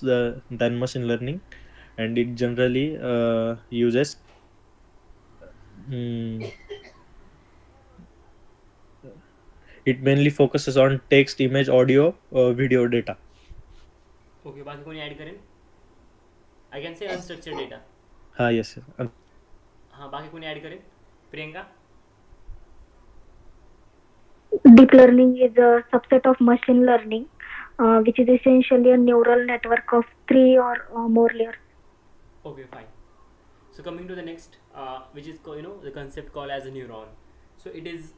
than machine learning, and it generally uses mm, it mainly focuses on text, image, audio, video data. Okay, बाकी कोणी add करेन? I can say unstructured data. Yes, yes. हां, बाकी कोणी add करेन? Priyanka? Deep learning is a subset of machine learning, which is essentially a neural network of three or more layers. Okay, fine. So coming to the next, which is the concept called as a neuron. So it is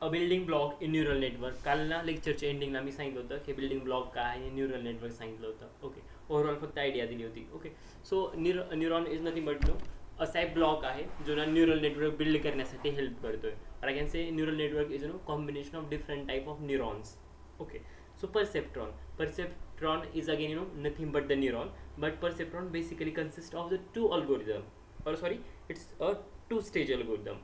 a building block in neural network. काल ना लेक्चरच्या एंडिंगला मी सांगितलं होतं की building block काय आहे, neural network सांगितलं होतं. ओके, ओव्हरऑल फक्त आयडिया दिली होती. Okay, so neuron is nothing but असा एक ब्लॉक आहे जो ना न्यूरल नेटवर्क बिल्ड करण्यासाठी हेल्प करतोय. I can say neural network is combination of different type of neurons. Okay, so perceptron is again nothing but the neuron, but perceptron basically consists of the two algorithm, or sorry, it's a two stage algorithm.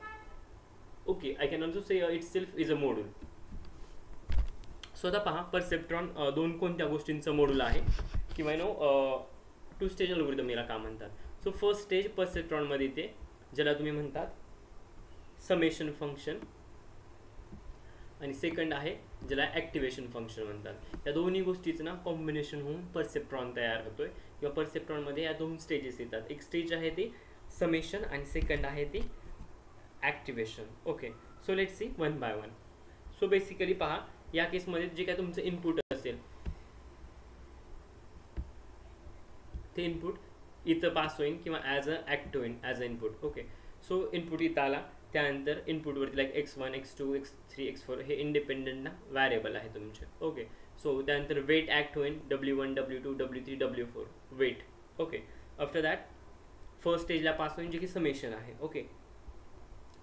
Okay, I can also say itself is a module. So आता पहा, perceptron दोन कोणत्या गोष्टींचं module आहे किंवा two stage algorithm याला का म्हणतात. सो फर्स्ट स्टेज परसेप्ट्रॉन मध्ये येते ज्याला तुम्ही म्हणतात समेशन फंक्शन, आणि सेकंड आहे ज्याला ॲक्टिवेशन फंक्शन म्हणतात. या दोन्ही गोष्टीचं ना कॉम्बिनेशन होऊन परसेप्ट्रॉन तयार होतोय किंवा परसेप्ट्रॉनमध्ये या दोन स्टेजेस येतात. एक स्टेज आहे ती समेशन आणि सेकंड आहे ती activation. Okay, so let's C one by one. So basically पहा, या केसमध्ये जे काय तुमचं इनपुट असेल ते इनपुट इथं पास होईल किंवा ॲज अ ॲक्ट होईल as a input. Okay, so input इथं आला, त्यानंतर इनपुटवरती like x1 x2 x3 x4 हे इंडिपेंडंट ना व्हॅरिएबल आहे तुमचे. ओके, सो त्यानंतर वेट ॲक्ट होईल w1 w2 w3 w4 weight. Okay, after that first स्टेजला पास होईल जे की समेशन आहे. ओके,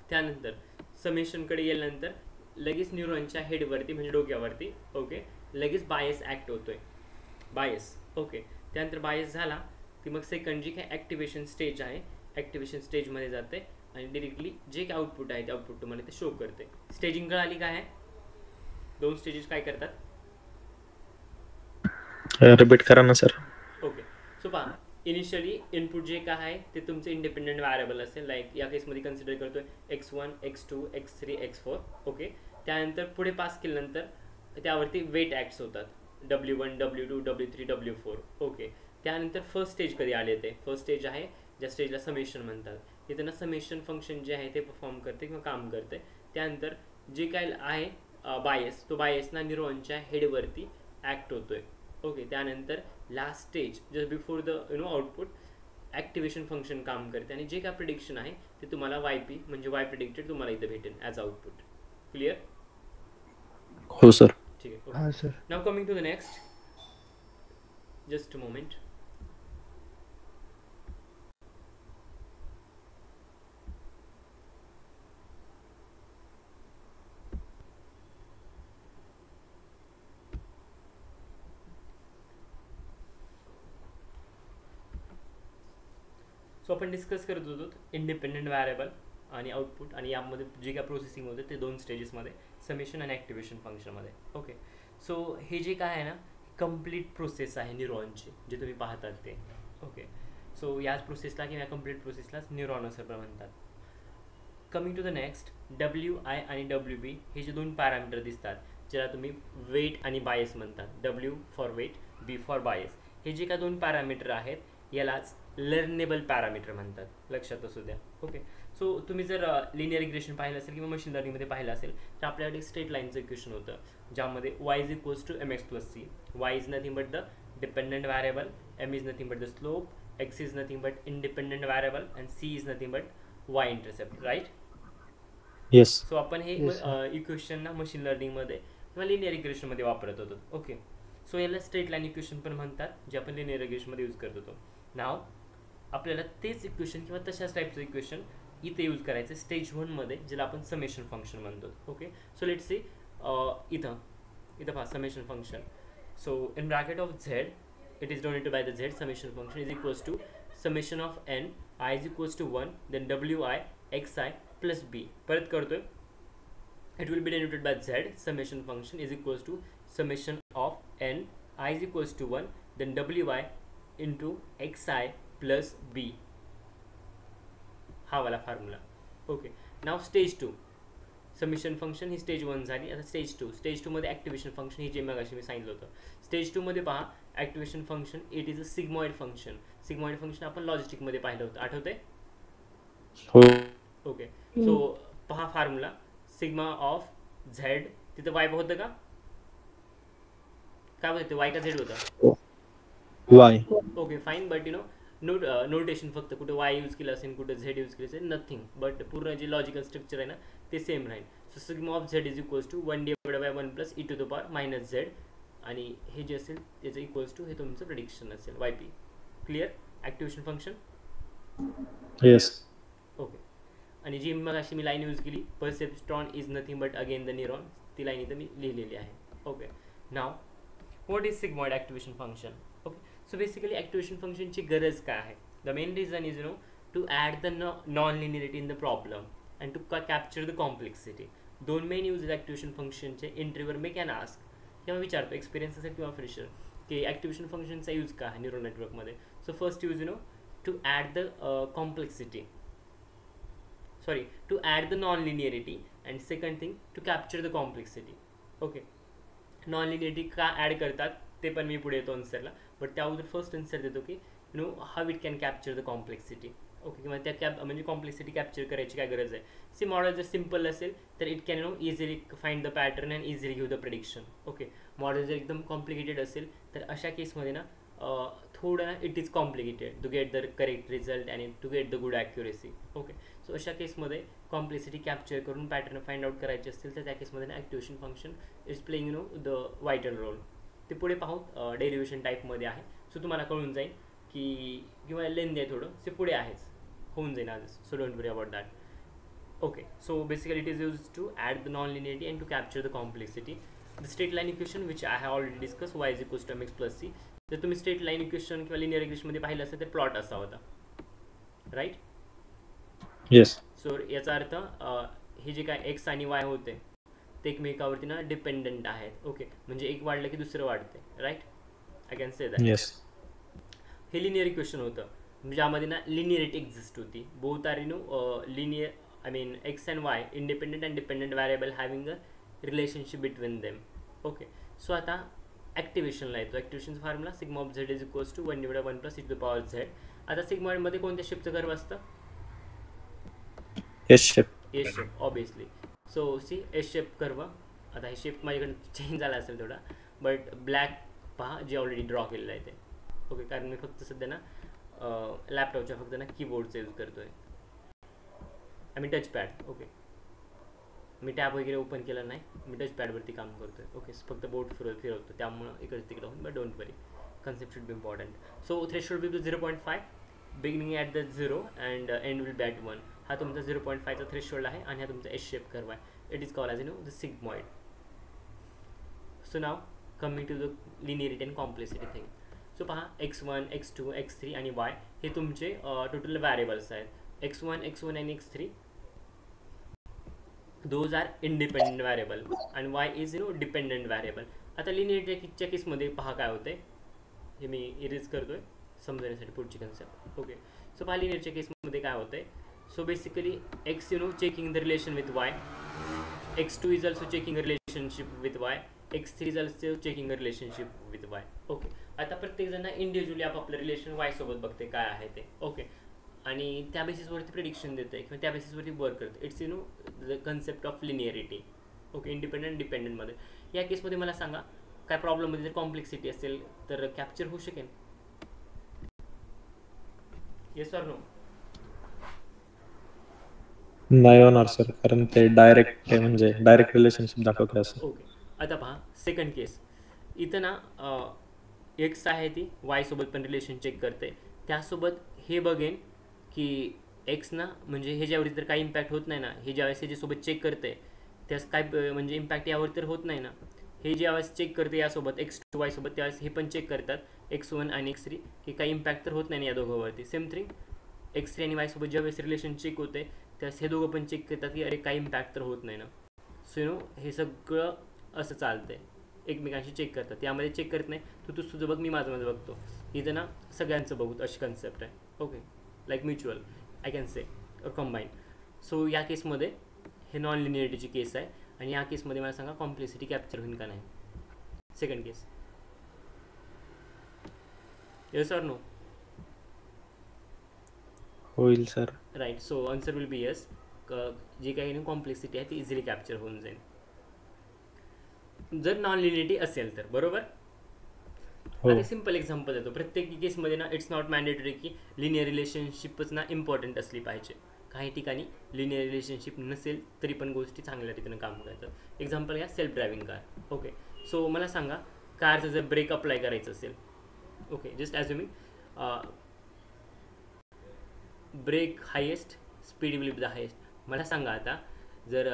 त्यानंतर समेशनकडे गेल्यानंतर लगेच न्यूरॉनच्या हेडवरती म्हणजे डोक्यावरती ओके लगेच बायस ॲक्ट होतोय, बायस. ओके, त्यानंतर बायस झाला की मग सेकंड जी काय ॲक्टिवेशन स्टेज आहे, ॲक्टिवेशन स्टेजमध्ये जाते आणि डिरेक्टली जे काय आउटपुट आहे ते आउटपुट तुम्हाला ते शो करते. स्टेजिंग कळाली काय आहे? दोन स्टेजेस काय करतात? रिपीट करा ना सर. ओके, सो पहा, इनिशियली इनपुट जे काय आहे ते तुमचं इंडिपेंडंट व्हॅरिएबल असेल, लाईक या केसमध्ये कन्सिडर करतोय x1 x2 x3 x4. Okay, त्यानंतर पुढे पास केल्यानंतर त्यावरती वेट ॲक्ट्स होतात w1 w2 w3 w4. Okay, त्यानंतर फर्स्ट स्टेज कधी आले ते फर्स्ट स्टेज आहे ज्या स्टेजला समेशन म्हणतात. इथं ना समेशन फंक्शन जे आहे ते परफॉर्म करते किंवा काम करते. त्यानंतर जे काय आहे बायस, तो बायस ना न्यूरॉनच्या हेडवरती ॲक्ट होतोय. ओके, त्यानंतर last stage just before the output activation function काम करते आणि जे काय प्रिडिक्शन आहे ते तुम्हाला YP म्हणजे वाय प्रिडिक्टेड तुम्हाला इथं भेटेल ॲज आउटपुट. क्लिअर? हो सर. ठीक आहे. Okay, sir. Now coming to the next, just a moment. So आपण डिस्कस करत होतो इंडिपेंडंट व्हॅरिएबल आणि आउटपुट, आणि यामध्ये जे काय प्रोसेसिंग होते ते दोन स्टेजेसमध्ये समेशन आणि ॲक्टिवेशन फंक्शनमध्ये. ओके, सो हे जे काय आहे ना कंप्लीट प्रोसेस आहे न्यूरॉनची जे तुम्ही पाहतात ते. ओके, सो याच प्रोसेसला किंवा कम्प्लीट प्रोसेसलाच न्यूरॉन असं म्हणतात. Coming to the next, WI आणि WB हे जे दोन पॅरामीटर दिसतात ज्याला तुम्ही वेट आणि बायस म्हणतात. W for weight, B for bias. हे जे काय दोन पॅरामीटर आहेत यालाच लर्नेबल पॅरामीटर म्हणतात, लक्षात असू द्या. ओके, सो तुम्ही जर लिनियर रिग्रेशन पाहिलं असेल किंवा मशीन लर्निंगमध्ये पाहिलं असेल तर आपल्याकडे स्ट्रेट लाईनचं इक्वेशन होतं ज्यामध्ये y is equals to mx plus c. y is nothing but the dependent variable, m is nothing but the slope, x is nothing but independent variable and c is nothing but y intercept. Right? Yes. So आपण हे equation ना machine लर्निंगमध्ये किंवा linear रिग्रेशनमध्ये वापरत होतो. Okay, so याला straight line equation पण म्हणतात जे आपण लिनियर रिग्रेशनमध्ये यूज करत होतो. नाव आपल्याला तेच इक्वेशन किंवा तशाच टाईपचं इक्वेशन इथे यूज करायचं स्टेज 1मध्ये ज्याला आपण समेशन फंक्शन म्हणतो. ओके, सो लेट्स सी इथं पहा summation function. So in bracket of Z it is donated by the Z summation function is equals to summation of n i is equals to 1 then WI xi plus b. परत करतोय, it will be denoted by z summation function is equals to summation of n i is equals to 1 then WY into XI plus B, हा वाला formula. Okay, नाव stage 2 summation function ही stage 1 झाली. आता stage 2 मध्ये activation function ही जे मगाशी मी सांगितलं होतं. Stage 2 मध्ये पहा activation function it is a sigmoid function. Sigmoid function आपण लॉजिस्टिकमध्ये पाहिलं होतं, आठवतंय? हो. ओके, सो पहा फॉर्म्युला सिग्मा ऑफ झेड, तिथं वाय होतं का? काय होतं, वाय का झेड होतं? Y. Okay fine, but notation फक्त कुठे वाय यूज केलं असेल, कुठे झेड यूज केलं असेल, नथिंग, बट पूर्ण जे लॉजिकल स्ट्रक्चर आहे ना ते सेम राहील. So sigma of Z is equals to 1/1 plus e to the power minus Z, आणि हे जे असेल त्याचं इक्वल्स टू हे तुमचं प्रेडिक्शन असेल YP. Clear activation function? Yes. Okay, आणि जी मग अशी मी लाईन यूज केली, perceptron is nothing but again the neuron, ती लाईन इथं मी लिहिलेली आहे. Okay, now what is sigmoid activation function? Okay, so basically activation फंक्शनची गरज काय आहे? The main reason is to add the non linearity in the problem and to capture the complexity. दोन मेन यूजेस ॲक्टिवेशन फंक्शनचे इंटरव्ह्यूवर may can ask, किंवा विचारतो experience असेल किंवा फ्रेशर, की ॲक्टिवेशन फंक्शनचा यूज काय आहे न्यूरल नेटवर्कमध्ये. So first use to add the complexity, sorry to add the non linearity, and second thing to capture the complexity. Okay, non linearity का ॲड करतात ते पण मी पुढे येतो आन्सरला, बट त्या अगोदर फर्स्ट आन्सर देतो की how it can capture the complexity. Okay, किंवा त्या म्हणजे कॉम्प्लेक्सिटी कॅप्चर करायची काय गरज आहे. सी मॉडेल जर सिम्पल असेल तर it can easily find the pattern and easily give the prediction. Okay, model जर एकदम कॉम्प्लिकेटेड असेल तर अशा केसमध्ये ना थोडं ना it is complicated to get the correct result and to get the good accuracy. Okay, so अशा केसमध्ये कॉम्प्लेक्सिटी कॅप्चर करून पॅटर्न फाइंड आउट करायचे असतील तर त्या केसमध्ये ना activation function is playing the vital role. ते पुढे पाहू, डेरिव्हेशन टाईपमध्ये आहे, सो तुम्हाला कळून जाईल की, किंवा लेंदी आहे थोडं, ते पुढे आहेच, होऊन जाईल आजच, so don't worry about that. Okay, so basically it is use to add the non linearity and to capture the complexity. The straight line equation which I have already discuss, y is equals to mx plus c. जर तुम्ही straight line equation किंवा linear इक्वेशनमध्ये पाहिलं असेल तर plot असा होता, right? Yes. So याचा अर्थ हे जे काय एक्स आणि वाय होते ते एकमेकावरती ना डिपेंडंट आहेत. ओके, म्हणजे एक वाढलं की दुसरं वाढते, right? I can say that. Yes. हे लिनियर इक्वेशन होतं ज्यामध्ये ना लिनियरिटी एक्झिस्ट होती. Both are linear, I mean X and Y independent and dependent variable having a relationship between them. Okay, so आता ॲक्टिवेशनला येतो. ॲक्टिवेशनचा formula sigma of Z is equals to 1/1 plus e to the power Z. आता सिग्मॉइडमध्ये कोणत्या शेपचं curve असतं? S shape. S shape obviously. So see S shape curve. आता हे शेप माझ्याकडे चेंज झाला असेल थोडा, बट ब्लॅक पहा जे ऑलरेडी ड्रॉ केलेलं आहे ते. ओके, कारण मी फक्त सध्या ना लॅपटॉपच्या फक्त ना कीबोर्डचा यूज करतो आहे, I mean touch pad. Okay, me tab वगैरे ओपन केलं नाही, मी टच पॅडवरती काम करतो आहे. ओके, फक्त बोर्ड फिरवतो त्यामुळं इकडे तिकडे होऊन, but don't worry, concept should be important. So threshold will be 0.5, beginning at the 0 and end will be at 1. हा तुमचा 0.5चा थ्रेशोल्ड आहे आणि हा तुमचा एस शेप कर्व आहे. It is called as the sigmoid. So now coming to the linearity and complexity thing. So पहा x1, x2, x3 आणि y हे तुमचे टोटल व्हॅरिएबल्स आहेत. x1 आणि x3 those are independent variable आणि y is dependent variable. आता लिनियरिटीच्या केसमध्ये पहा काय होते, हे मी इरेज करतोय समजण्यासाठी पुढची कन्सेप्ट. ओके, सो पहा लिनियरच्या केसमध्ये काय होतंय. So basically x checking the relation with y, x2 is also checking relationship with y, x3 is also checking relationship with y. Okay, आता प्रत्येकजण इंडिव्हिज्युअली आपापलं रिलेशन वाय सोबत बघते काय आहे ते. ओके, आणि त्या बेसिसवरती प्रेडिक्शन देते किंवा त्या बेसिसवरती वर्क करते. It's the concept of linearity. Okay, independent डिपेंडंटमध्ये. या केसमध्ये मला सांगा काय प्रॉब्लेममध्ये जर कॉम्प्लेक्सिटी असेल तर कॅप्चर होऊ शकेल? Yes or no? नाही होणार सर, कारण ते डायरेक्ट म्हणजे डायरेक्ट रिलेशनशिप दाखवते असं. ओके, आता पहा सेकंड केस. इथं ना एक्स आहे ती वाय सोबत पण रिलेशन चेक करते, त्यासोबत हे बघेन की एक्स ना म्हणजे हे ज्यावेळी तर काही इम्पॅक्ट होत नाही ना, हे ज्यावेळेस ह्याच्यासोबत चेक करते त्यास काय म्हणजे इम्पॅक्ट यावर तर होत नाही ना. हे ज्यावेळेस चेक करते यासोबत x2 y सोबत, त्यावेळेस हे पण चेक करतात x1 आणि x3 की काही इम्पॅक्ट तर होत नाही ना या दोघांवरती. सेम थिंग x3 आणि y सोबत ज्यावेळेस रिलेशन चेक होते त्यावेळेस हे दोघं पण चेक करतात की अरे काही इम्पॅक्ट तर होत नाही ना. सो हे सगळं असं चालतंय. एकमेकांशी चेक करतात. यामध्ये चेक करत नाही, तू तुझं बघ, मी माझं बघतो. इथं ना सगळ्यांचं बघू अशी कन्सेप्ट आहे. Okay, like mutual I can say combine. So या केसमध्ये हे नॉन लिनियरिटीची केस आहे, आणि या केसमध्ये मला सांगा कॉम्प्लेक्सिटी कॅप्चर होईल का नाही. Second case, yes or no? होईल sir. Right. So answer will be yes. जी काही कॉम्प्लेक्सिटी आहे ती इझिली कॅप्चर होऊन जाईल जर नॉन लिनियरिटी असेल तर, बरोबर. हो. आता सिम्पल एक्झाम्पल देतो. प्रत्येक केसमध्ये ना इट्स नॉट मॅन्डेटरी की लिनियर रिलेशनशिपच ना इम्पॉर्टंट असली पाहिजे. काही ठिकाणी लिनियर रिलेशनशिप नसेल तरी पण गोष्टी चांगल्या रीतीनं काम करतात. एक्झाम्पल घ्या, self driving car. Okay, so मला सांगा कारचं जर ब्रेक अप्लाय करायचं असेल, okay, just assuming brake highest, speed will be the highest. मला सांगा आता जर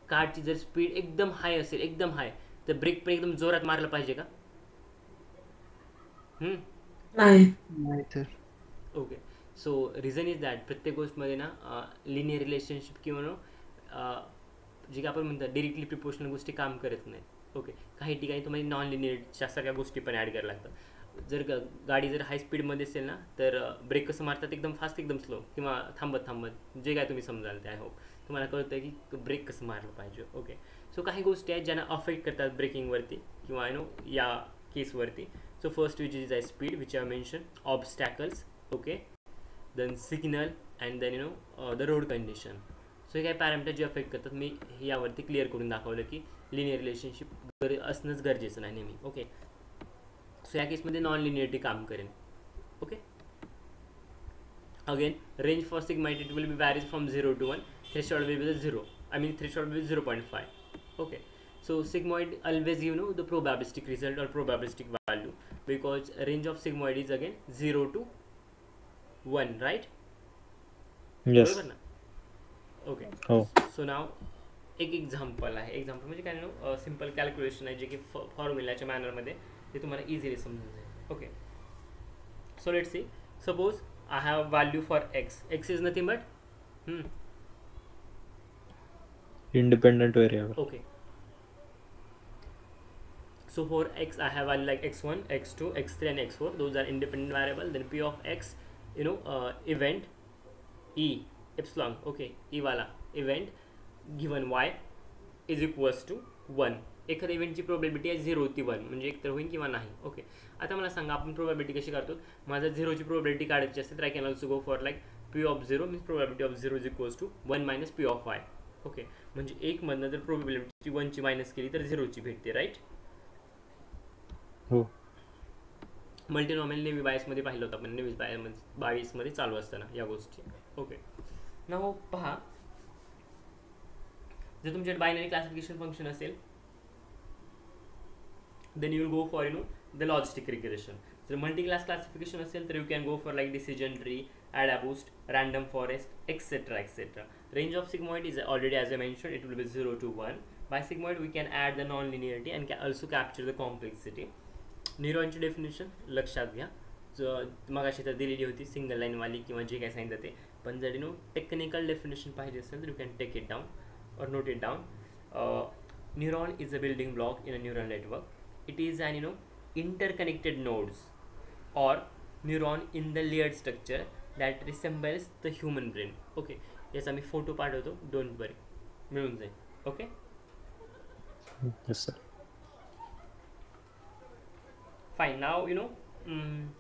कारची जर स्पीड एकदम हाय असेल, एकदम हाय, तर ब्रेक पण एकदम जोरात मारलं पाहिजे का? नाही sir. Okay, so reason is that प्रत्येक गोष्टमध्ये ना लिनियर रिलेशनशिप किंवा जे आपण म्हणतात डिरेक्टली प्रिपोर्शनल गोष्टी काम करत नाही. ओके, काही ठिकाणी तुम्हाला नॉन लिनियरच्या सगळ्या गोष्टी पण ॲड करायला लागतात. जर गाडी जर हाय स्पीडमध्ये असेल ना तर ब्रेक कसं मारतात, एकदम फास्ट एकदम स्लो, किंवा थांबत जे काय तुम्ही समजाल ते. आय होप तुम्हाला कळतं की ब्रेक कसं मारलं पाहिजे. ओके, सो काही गोष्टी आहेत ज्यांना अफेक्ट करतात ब्रेकिंगवरती किंवा या केसवरती. So first which is I speed which I mention, obstacles, okay, then signal, and then the road condition. So हे काही पॅरामीटर जे अफेक्ट करतात मी यावरती क्लिअर करून दाखवलं की लिनियर रिलेशनशिप असणंच गरजेचं नाही नेहमी. ओके, सो या केसमध्ये नॉन लिनियरिटी काम करेन. Okay, again range for sigmoid it will be varies from 0 to 1. Threshold will be the 0, I mean threshold will be 0.5. Okay, so sigmoid always the probabilistic result or probabilistic value, because range of sigmoid is again 0 to 1, right? Yes. बरोबर ना? Okay. हो. So नाव एक example आहे. Example म्हणजे काय ना, simple calculation आहे जे की फॉर्म्युलाच्या मॅनरमध्ये ते तुम्हाला इझिली समजून जाईल. Okay, so let's C, suppose I have value for x. X is nothing but Independent variable. okay, so for x I have value like x1, x2, x3 and x4. Those are independent variable. Then p of x, event e epsilon, okay, e वाला event given y is equals to 1. एखाद्या इव्हेंटची probability आहे 0 ती 1, म्हणजे एक तर होईल किंवा नाही. ओके, आता मला सांगा आपण प्रोबॅबिलिटी कशी काढतो. माझा 0ची प्रोबॅबिलिटी काढायची असते तर I can also go for like p of 0 means probability of 0 is equals to 1 minus p of y. Okay, म्हणजे 1 मधनं जर प्रोबॅबिलिटी 1ची मायनस केली तर 0ची भेटते, राईट? हो. मल्टीनॉमियल नेव्ही बायसमध्ये पाहिलं होतं आपण, नेव्ही बायसमध्ये चालू असताना या गोष्टी. ओके, नाव पहा, जर तुमच्याकडे बायनरी क्लासिफिकेशन फंक्शन असेल then you will go for the logistic regression. जर मल्टी क्लास क्लासिफिकेशन असेल तर you can go for like decision tree, AdaBoost, random forest, etc. etc. Range of sigmoid is already, as I mentioned, it will be 0 to 1. By sigmoid we can add the non-linearity and can also capture the complexity. न्यूरॉनची definition लक्षात घ्या, जो मगाशी तर दिलेली होती single लाईनवाली किंवा जे काय सांगितलं ते. पण जर टेक्निकल डेफिनेशन पाहिजे असेल तर you can take it down or note it down. Neuron is a building block in a neural network. It is an interconnected nodes or neuron in the layered structure that resembles the human brain. Okay, याचा मी photo पाठवतो, don't worry, मिळून जाईल. Okay, Yes sir. Fine. Now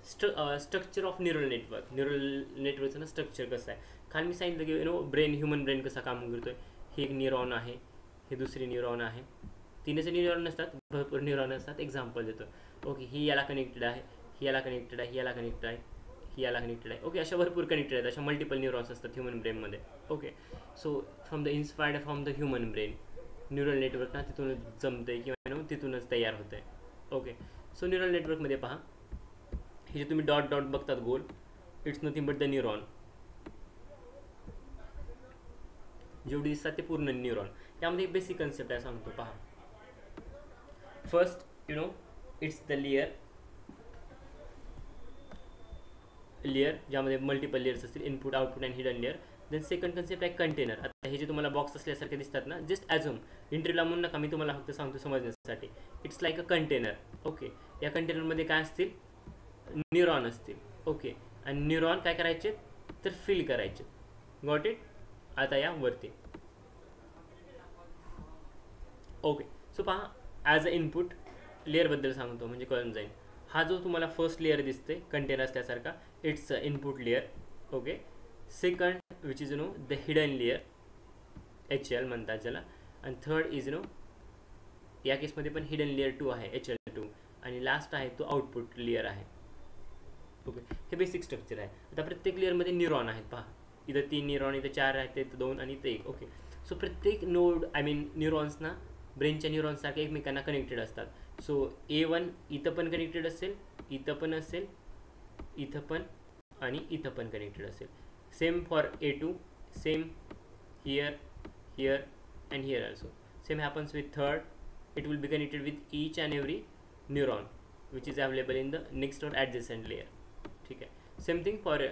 structure of neural network. Neural नेटवर्कचं ना structure कसं आहे, खाली मी सांगितलं की ब्रेन, ह्युमन ब्रेन कसा काम करतोय. ही एक न्यूरॉन आहे, ही दुसरी न्यूरॉन आहे. तीनच न्यूरॉन नसतात, भरपूर न्यूरॉन असतात. एक्झाम्पल देतो. ओके, ही याला कनेक्टेड आहे, ही याला कनेक्टेड आहे, ही याला कनेक्टेड आहे, ही याला कनेक्टेड आहे. ओके, अशा भरपूर कनेक्टेड आहेत, अशा मल्टिपल न्यूरॉन्स असतात ह्युमन ब्रेनमध्ये. Okay, so from the inspired from the human brain neural network ना तिथूनच जमतं आहे किंवा तिथूनच तयार होतं आहे. ओके, सो न्यूरल नेटवर्कमध्ये पहा, हे जे तुम्ही डॉट डॉट बघतात गोल, it's nothing but the neuron. जेवढी दिसतात ते पूर्ण न्यूरॉन. यामध्ये एक बेसिक कन्सेप्ट आहे, सांगतो पहा. फर्स्ट इट्स द लेयर ज्यामध्ये मल्टिपल लेयर्स असतील, input, output and hidden layer. Then second concept आहे कंटेनर. आता हे जे तुम्हाला बॉक्स असल्यासारखे दिसतात ना, जस्ट ॲझ्युम, इंटरव्ह्यूला म्हणून नका, मी तुम्हाला फक्त सांगतो समजण्यासाठी. It's like a container. Okay, या कंटेनरमध्ये काय असतील, न्यूरॉन असतील. ओके, आणि न्यूरॉन काय करायचे तर फिल करायचे. Got it. आता या वरती. ओके, सो पहा, ॲज अ इनपुट लेअरबद्दल सांगतो म्हणजे कळून जाईल. हा जो तुम्हाला फर्स्ट लेअर दिसते कंटेनर असल्यासारखा, it's a input layer. Okay, second which is the hidden layer, HL म्हणतात ज्याला. आणि थर्ड इज या केसमध्ये पण हिडन लेअर 2 आहे, HL2. आणि लास्ट आहे तो आउटपुट लेअर आहे. ओके, हे बेसिक स्ट्रक्चर आहे. आता प्रत्येक लेअरमध्ये न्यूरॉन आहेत. पहा, इथं 3 न्यूरॉन, इथं 4 आहेत, इथं 2 आणि इथं 1. ओके, सो प्रत्येक नोड न्यूरॉन्सना ब्रेनच्या न्यूरॉन्ससारखे एकमेकांना कनेक्टेड असतात. सो A1 इथं पण कनेक्टेड असेल, इथं पण असेल, इथं पण आणि इथं पण कनेक्टेड असेल. Same for A2, same here, here and here also. Same happens with third. It will be connected with each and every neuron which is available in the next और ॲडजस्टंट लेअर. ठीक आहे. Same thing for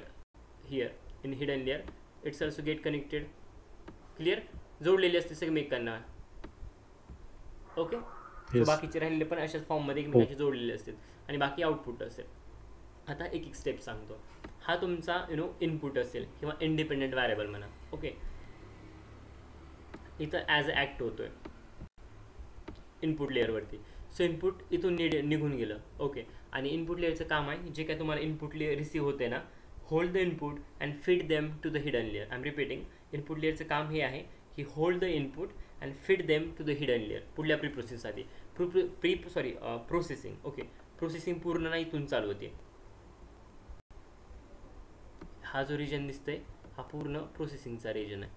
here in hidden layer, it's also get connected. Clear. जोडलेले असते सगळेमेकांना. Okay, so बाकीचे राहिलेले पण अशाच फॉर्ममध्ये एकमेकांशी जोडलेले असतील आणि बाकी आउटपुट असेल. आता एक एक स्टेप सांगतो. हा तुमचा इनपुट असेल किंवा इंडिपेंडेंट व्हेरिएबल म्हणा. ओके, इथं ॲज अ ॲक्ट होतोय इनपुट लेअरवरती. सो इनपुट इथून निघून गेलं. ओके, आणि इनपुट लेअरचं काम आहे, जे काय तुम्हाला इनपुट लेअर रिसीव्ह होते ना, hold the input and feed them to the hidden layer. I am repeating, input लेअरचं काम हे आहे की hold the input and feed them to the hidden layer पुढल्या प्रोसेससाठी. प्रोसेसिंग. ओके, प्रोसेसिंग पूर्ण ना इथून चालू होते. हा जो रिजन दिसतोय हा पूर्ण प्रोसेसिंगचा रिजन आहे.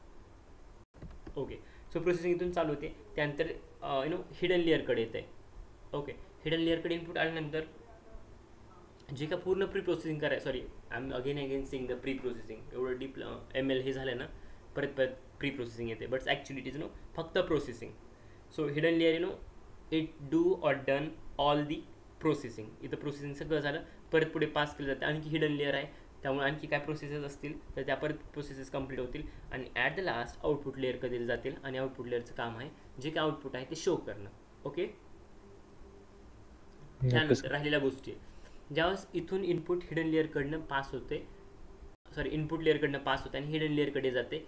ओके, सो प्रोसेसिंग इथून चालू होते. त्यानंतर हिडन लेअरकडे येत आहे. ओके, हिडन लेअरकडे इनपुट आल्यानंतर जे काय पूर्ण प्री प्रोसेसिंग करायचं, sorry I am again saying the pre processing. एवढं डीप ML हे झालं ना, परत प्री प्रोसेसिंग येते. बट ॲक्च्युली इट इज फक्त processing. So hidden layer it do or done all the processing. इथं प्रोसेसिंग सगळं झालं, परत पुढे पास केलं जातं. आणखी हिडन लेअर आहे, त्यामुळे आणखी काय प्रोसेसेस असतील तर त्या परत प्रोसेसेस कंप्लीट होतील आणि at the last output layer कधी जातील. आणि आउटपुट लेअरचं काम आहे जे काय आउटपुट आहे ते शो करणं. ओके, त्यानंतर राहिलेल्या गोष्टी, ज्यावेळेस इथून इनपुट हिडन लेअरकडनं पास होते, इनपुट लेअरकडनं पास होते आणि हिडन लेअरकडे जाते,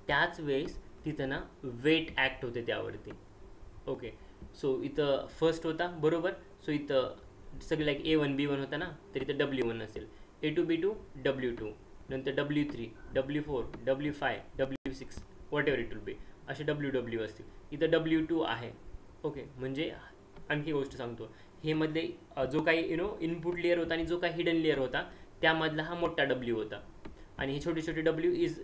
त्याच वेळेस तिथं ना वेट ॲक्ट होते त्यावरती. ओके, सो इथं फर्स्ट होता बरोबर. सो इथं सगळं लाईक A1 B1 होता ना, तर इथं W1 असेल, A2 B2 W2, नंतर W3 W4 W5 W6 what ever it will बी, असे WW असतील. इथं W2 आहे. ओके, म्हणजे आणखी गोष्ट सांगतो, हे मध्ये जो काही इनपुट लेअर होता आणि जो काही हिडन लेअर होता त्यामधला हा मोठा W होता आणि हे छोटे छोटे W is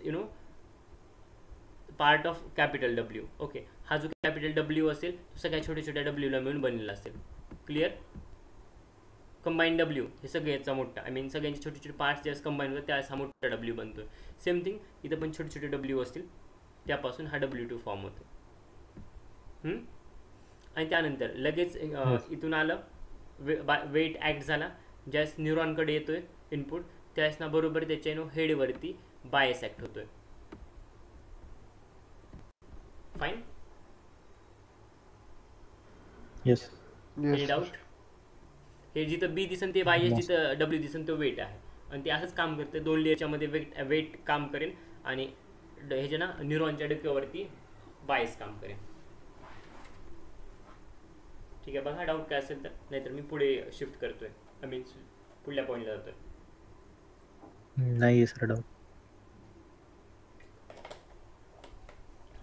part of capital W. Okay, हा जो कॅपिटल W असेल तो सगळ्या छोट्या छोट्या Wला मिळून बनलेला असेल. क्लिअर. कंबाईन W हे सगळ्याचा मोठा, सगळ्यांचे छोटे छोटे पार्ट्स ज्यावेळेस कंबाईन होतात त्यावेळेस हा मोठा W बनतो. सेम थिंग इथं पण छोटे छोटे W असतील, त्यापासून हा W2 फॉर्म होतो. आणि त्यानंतर लगेच इथून आलं वेट ॲक्ट झाला. ज्यावेळेस न्यूरॉनकडे येतोय इनपुट त्यावेळेस ना बरोबर त्याच्या हेडवरती बायस ॲक्ट होतोय. फाईन. येस. Any doubt. हे जिथं B दिसन ते बायस, जिथं W दिसन तो वेट आहे आणि ते असंच काम करतं. 2 लेअरच्या मध्ये वेट काम करेल आणि ह्याच्या ना न्यूरॉनच्या डोक्यावरती बायस काम करेल. ठीक आहे, बघा डाऊट काय असेल तर, नाहीतर मी पुढे शिफ्ट करतोय, पुढल्या पॉईंटला जातोय. नाही sir doubt.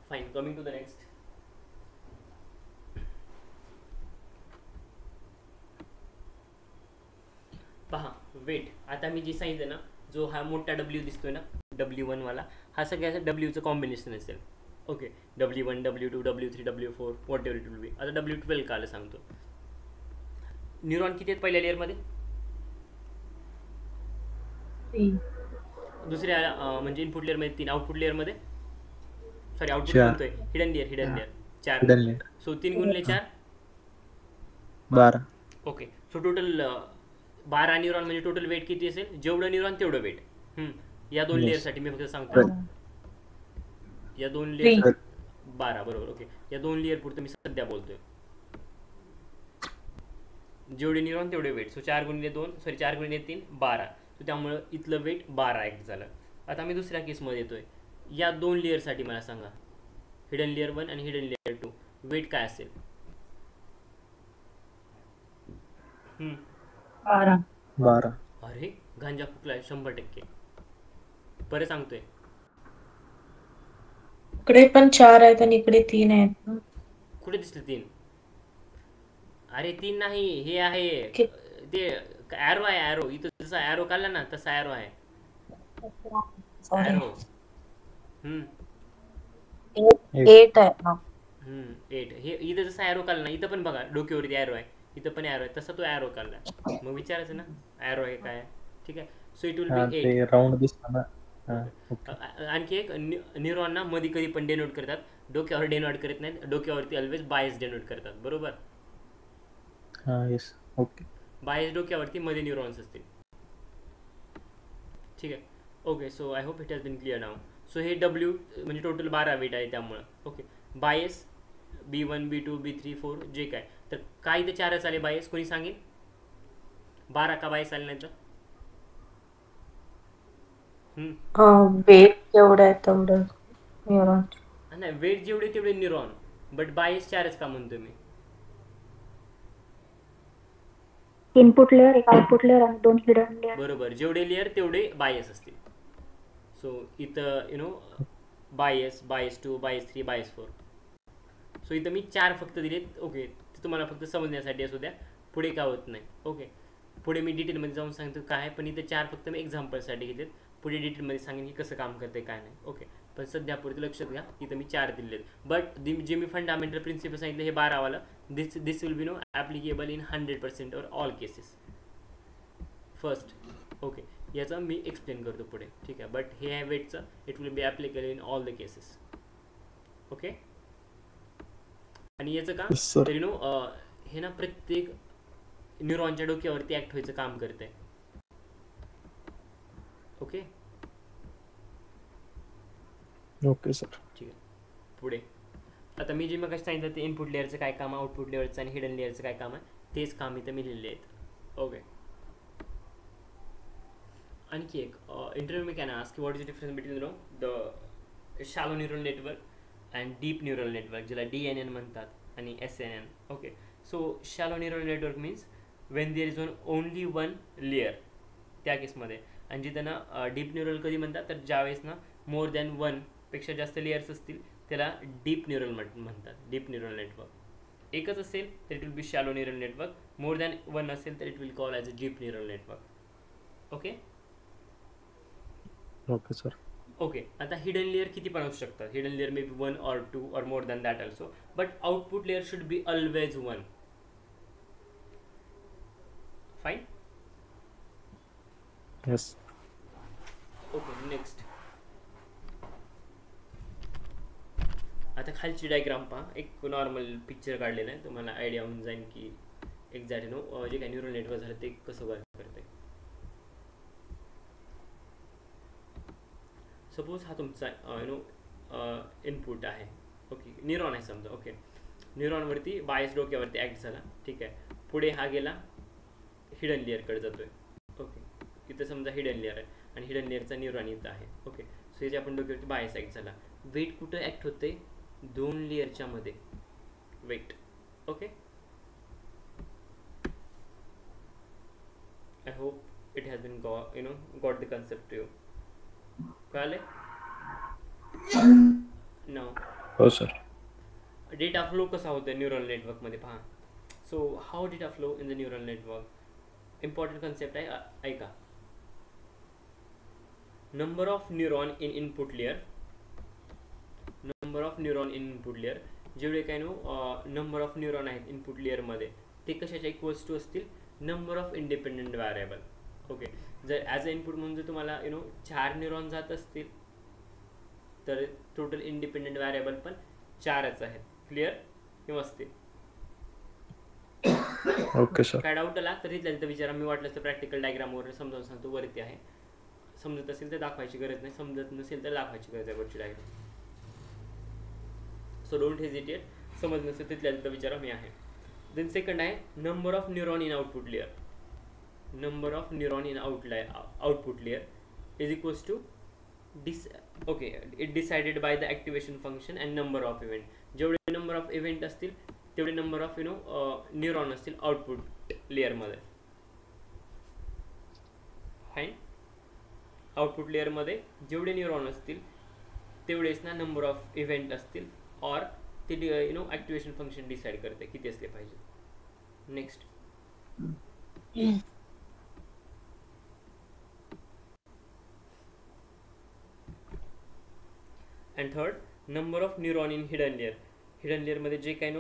Fine, coming to the next. पहा वेट. आता मी जे सांगितलं ना, जो हा मोठा W दिसतोय ना W1 वाला, हा सगळ्या Wचं कॉम्बिनेशन असेल. Okay, W1 W2 W3 W4 what ever it will बी. आता W12 काल सांगतो. न्यूरॉन किती आहेत पहिल्या लेअरमध्ये? दुसऱ्या म्हणजे इनपुट लेअरमध्ये 3, आउटपुट लेअरमध्ये आउटपुट म्हणतोय हिडन लेअर 4. सो 3 गुणिले 4 12. ओके, सो टोटल 12 न्यूरॉन म्हणजे टोटल वेट किती असेल? जेवढं न्यूरॉन तेवढं वेट. या 2 लेअरसाठी मी फक्त सांगतो. या 2 3. लेयर 12 बरोबर. ओके, या 2 लेयर पुरतं मी सध्या बोलतोय. जेवढे न्यूरॉन तेवढे वेट. सो 4 गुणिले 2 सॉरी 4 गुणिले 3 12. सो त्यामुळं इथलं वेट 12 ॲक्ट झालं. आता मी दुसऱ्या केसमध्ये येतोय. या 2 लेअरसाठी मला सांगा, हिडन लेअर 1 आणि हिडन लेअर 2 वेट काय असेल? 12. 12. अरे गांजा फुकलाय 100%. परत सांगतोय, इकडे पण 4 आहेत आणि इकडे 3 आहेत ना. कुठे दिसले 3? अरे 3 नाही, हे आहे कि- ते ॲरो आहे. ॲरो इथं जसा ॲरो काढला ना तसा ॲरो आहे. Sorry. ॲरो 8 आहे ना. 8. हे इथं जसा ॲरो काढला ना, इथं पण बघा डोक्यावरती ॲरो आहे, इथं पण ॲरो आहे, तसा तो ॲरो काढला. मग विचारायचं ना ॲरो आहे काय आहे. ठीक आहे. सो इट विल हा बी 8. ते राऊंड दिसतं ना. हा ओके. आणखी एक न्यूरॉनना मध्ये कधी पण डेनोट करतात, डोक्यावर डेनोट करत नाहीत. डोक्यावरती ऑलवेज बायस डेनोट करतात. बरोबर. हा येस ओके. बायस डोक्यावरती, मध्ये न्यूरॉन्स असतील. ठीक आहे. Okay, so I hope it has been clear now. सो हे डब्ल्यू म्हणजे टोटल 12 वेट आहे त्यामुळं. Okay, bias B1 B2 B3 4 जे काय, तर काय ते 4च आले बायस. कोणी सांगेल 12 का बायस आले नाही तर? वेट जेवढं आहे तेवढं न्यूरॉन. नाही, वेट जेवढे तेवढे न्यूरॉन, बट बायस 4च का म्हणतो मी? इनपुट लेअर, एक आउटपुट लेअर आणि 2 हिडन लेअर. बरोबर, जेवढे लेअर तेवढे बायस असतील. सो इथं बायस 2 बायस 3 बायस 4. सो इथं मी 4 फक्त दिलेत. ओके, ते तुम्हाला फक्त समजण्यासाठी असू द्या, पुढे काय होत नाही. ओके, पुढे मी डिटेलमध्ये जाऊन सांगतो काय आहे, पण इथं 4 फक्त मी एक्झाम्पलसाठी घेतलेत. पुढे डिटेलमध्ये सांगेन की कसं काम करते काय नाही. ओके, पण सध्या पुढे लक्षात घ्या, इथं मी 4 दिलेत. बट जे मी फंडामेंटल प्रिन्सिपल सांगितलं हे 12वालं, this will be applicable in 100% or all cases first. Okay, याचं मी एक्सप्लेन करतो पुढे. ठीक आहे. बट हे आहे वेटचं, it will be applicable in all the cases. Okay, आणि याचं का Yes, sir. तर हे ना प्रत्येक न्यूरॉनच्या डोक्यावरती ॲक्ट व्हायचं काम करते. Okay okay sir. ठीक आहे. पुढे आता मी जे मग सांगितलं ते इनपुट लेअरचं काय काम आहे, आउटपुट लेअरचं आणि हिडन लेअरचं काय काम आहे, तेच काम इथं मी लिहिलेले आहेत. ओके, आणखी एक interview me can ask what is the difference between the shallow neural network and deep neural network, ज्याला DNN म्हणतात आणि SNN. Okay, so shallow neural network means Wien there is only one layer, त्या केसमध्ये. आणि जिथं ना deep neural कधी म्हणतात, तर ज्यावेळेस ना मोर दॅन 1 पेक्षा जास्त लेयर्स असतील त्याला डीप न्यूरल म्हणतात, डीप न्यूरल नेटवर्क. एकच असेल तर it will B shallow neural network, more than 1 असेल तर it will call as a deep neural network. Okay okay sir. Okay, आता हिडन लेअर किती पण असू शकतात. Hidden layer may be 1 or 2 or more than that also, but output layer should be always 1. Fine. Yes. Okay, next. आता खालची diagram पहा, एक normal picture काढलेलं आहे, तुम्हाला आयडिया होऊन जाईल की एक्झॅक्ट जे काही न्यूरल नेटवर्क झालं ते कसं वर्क करते. सपोज हा तुमचा इनपुट आहे. ओके, न्यूरॉन आहे समजा. ओके, न्यूरॉनवरती बायस डोक्यावरती ॲक्ट झाला. ठीक आहे. पुढे हा गेला हिडन लेअरकडे जातोय. ओके, इथं समजा हिडन लेअर आहे आणि हिडन लेअरचा न्यूरॉन इथं आहे. ओके, सो याच्या आपण डोक्यावरती बायस ॲक्ट झाला. वेट कुठं ॲक्ट होते? 2 लेअरच्या मध्ये weight. Okay, I hope it has been got the concept to you. कळाले? नो. हो सर. डेटा फ्लो कसा होतो न्यूरल नेटवर्कमध्ये पहा. So how data flow in the neural network, important concept आहे, ऐका. Number of neuron in input layer, number of neuron in input layer, जेवढे काय नंबर ऑफ न्यूरॉन आहेत इनपुट लेअरमध्ये ते कशाच्या इक्वल्स टू असतील? Number of independent variable. Okay, जर ॲज अ इनपुट म्हणून जर तुम्हाला 4 न्यूरॉन जात असतील तर टोटल इंडिपेंडेंट व्हॅरिएबल पण 4च आहेत. क्लिअर किंवा असतील? Okay sir. काय डाऊट आला तर तिथल्या तिथं विचारा, मी वाटलं तर प्रॅक्टिकल डायग्रामवर समजावून सांगतो, वरती आहे. समजत असेल तर दाखवायची गरज नाही, समजत नसेल तर दाखवायची गरज आहे वरची डायग्राम. सो डोंट हेजिटेट, समज नसेल तिथल्या तिथं विचारा, मी आहे. देन सेकंड आहे number of neuron in output layer. Number of neuron in output layer is equals to it decided by the activation function and number of event. जेवढे number of event असतील तेवढे नंबर ऑफ न्यूरॉन असतील output लेअरमध्ये. Fine. Output लेअरमध्ये जेवढे neuron असतील तेवढेच ना नंबर ऑफ इव्हेंट असतील, और ते ॲक्टिवेशन फंक्शन डिसाईड करते किती असले पाहिजे. Next and third number of neuron in hidden layer. Hidden लेअरमध्ये जे काही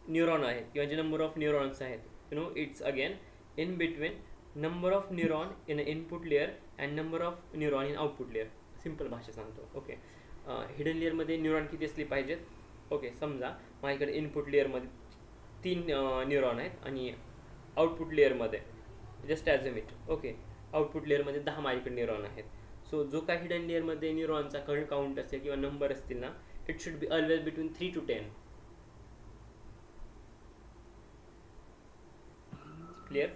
न्यूरॉन आहेत किंवा जे नंबर ऑफ न्यूरॉन्स आहेत it's again in between number of neuron in input layer and number of neuron in output layer. Simple भाषा सांगतो. Okay, hidden लेअरमध्ये neuron किती असले पाहिजेत. ओके, समजा माझ्याकडे इनपुट लेअरमध्ये 3 न्यूरॉन आहेत आणि आउटपुट लेअरमध्ये just as a meet. Okay, output लेअरमध्ये 10 माझ्याकडे न्यूरॉन आहेत. सो जो काही हिडन लेअरमध्ये न्यूरॉनचा काउंट असेल किंवा नंबर असतील ना, it should be always between 3 to 10. Clear?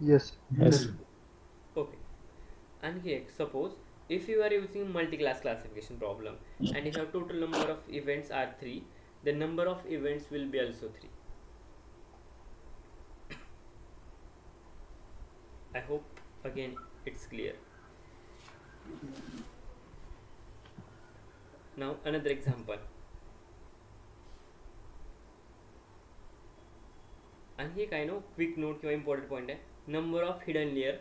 Yes. Okay. आणखी एक, suppose if you are using multi-class classification problem and if your total number of events are 3, the number of events will be also 3. I hope again it's clear. Now another example. आणखी काय quick note किंवा important point आहे. Number of hidden layer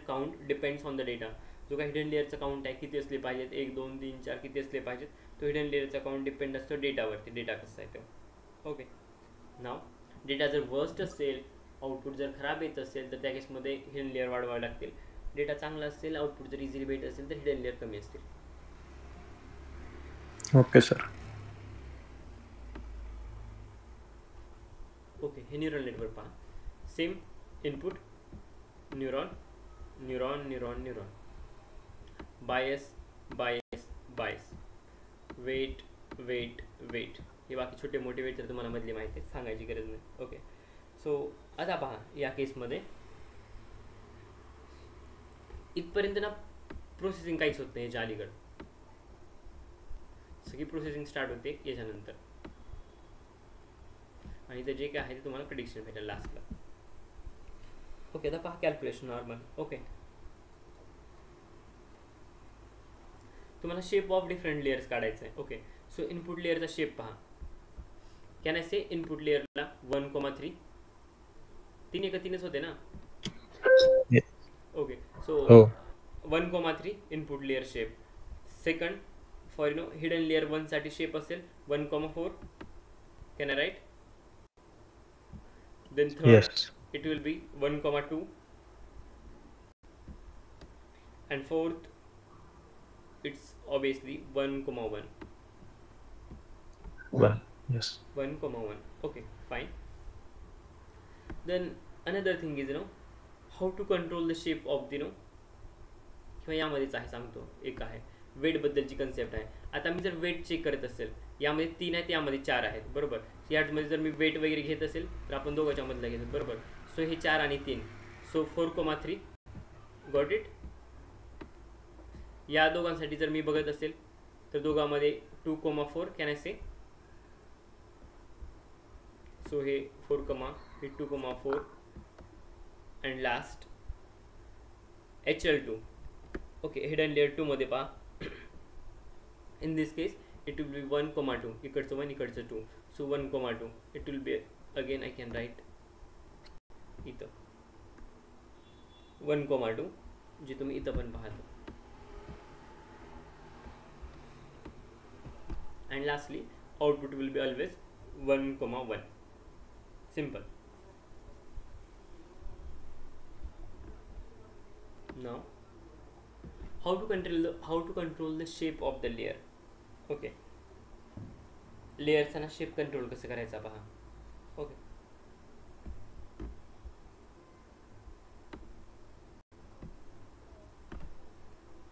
count depends on the data. जो काही hidden लेअरचा count आहे किती असले पाहिजेत, 1 2 3 4 किती असले पाहिजेत, तो हिडन लेअरचा काउंट डिपेंड असतो डेटावरती. डेटा कसा आहे तो. ओके, नाव डेटा जर वर्स्ट असेल, आउटपुट जर खराब येत असेल तर त्या केसमध्ये हिडन लेअर वाढवावे लागतील. डेटा चांगला असेल, आउटपुट जर इझिली भेट असेल तर हिडन लेअर कमी असतील. Okay sir. ओके, हे न्यूरल नेटवर्क पहा. Same input neuron neuron neuron neuron, bias bias bias, weight weight weight. हे बाकी छोटे मोठे वेट तर तुम्हाला मधली माहिती आहे, सांगायची गरज नाही. ओके, सो आता पहा या केसमध्ये इथपर्यंत ना प्रोसेसिंग काहीच होत नाही. याच्या अलीकडं सगळी प्रोसेसिंग स्टार्ट होते याच्यानंतर, आणि ते जे काय आहे ते तुम्हाला प्रिडिक्शन भेटेल लास्टला. ओके, आता पहा कॅल्क्युलेशन नॉर्मल. ओके, तुम्हाला शेप ऑफ डिफरंट लेयर्स काढायचं आहे. ओके, सो इनपुट लेअरचा शेप पहा. कॅन आय से इनपुट लेअरला 1,3 3 एका 3च होते ना. Okay, so 1,3 input layer shape. Second for hidden layer 1 साठी शेप असेल 1,4. Can I right? Then third, it will be 1,2, and fourth, it's obviously 1,1. 1. Yes. 1,1. Okay, fine. Then another thing is how to control the shape of the किंवा यामध्येच आहे सांगतो. एक आहे weight बद्दलची concept आहे. आता मी जर वेट चेक करत असेल, यामध्ये 3 आहेत, यामध्ये 4 आहेत, बरोबर. यामध्ये जर मी वेट वगैरे घेत असेल तर आपण दोघांच्या मधला घेतो, बरोबर. सो हे 4 आणि 3, सो 4,3. Got it? या दोघांसाठी जर मी बघत असेल तर दोघांमध्ये 2,4. Can I say? सो हे 4, हे 2,4 and last HL2. Okay, hidden layer 2 मध्ये पहा. In this case it will be 1,2. इकडचं 1 इकडचं 2, so 1,2. it will be again I can write इथं 1,2 जे तुम्ही इथं पण पाहतो. and lastly output will be always 1,1. simple. now how to control the shape of the layer. Okay, लेयरचा ना शेप कंट्रोल कसं करायचा पहा. Okay,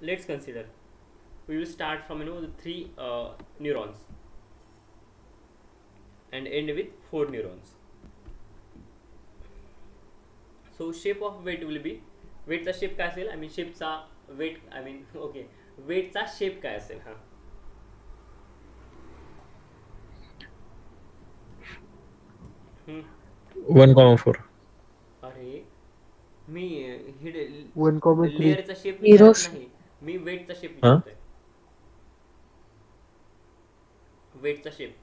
let's consider we will start from the 3 neurons and end with 4 neurons. So shape of weight will be, वेटचा shape काय असेल, I mean शेपचा weight, I mean okay, वेटचा शेप काय असेल. हा 1,4. अरे मी वन कॉमन थ्री. लेअरचा शेप Zero. नाही, मी वेटचा शेप विचारतोय. वेटचा शेप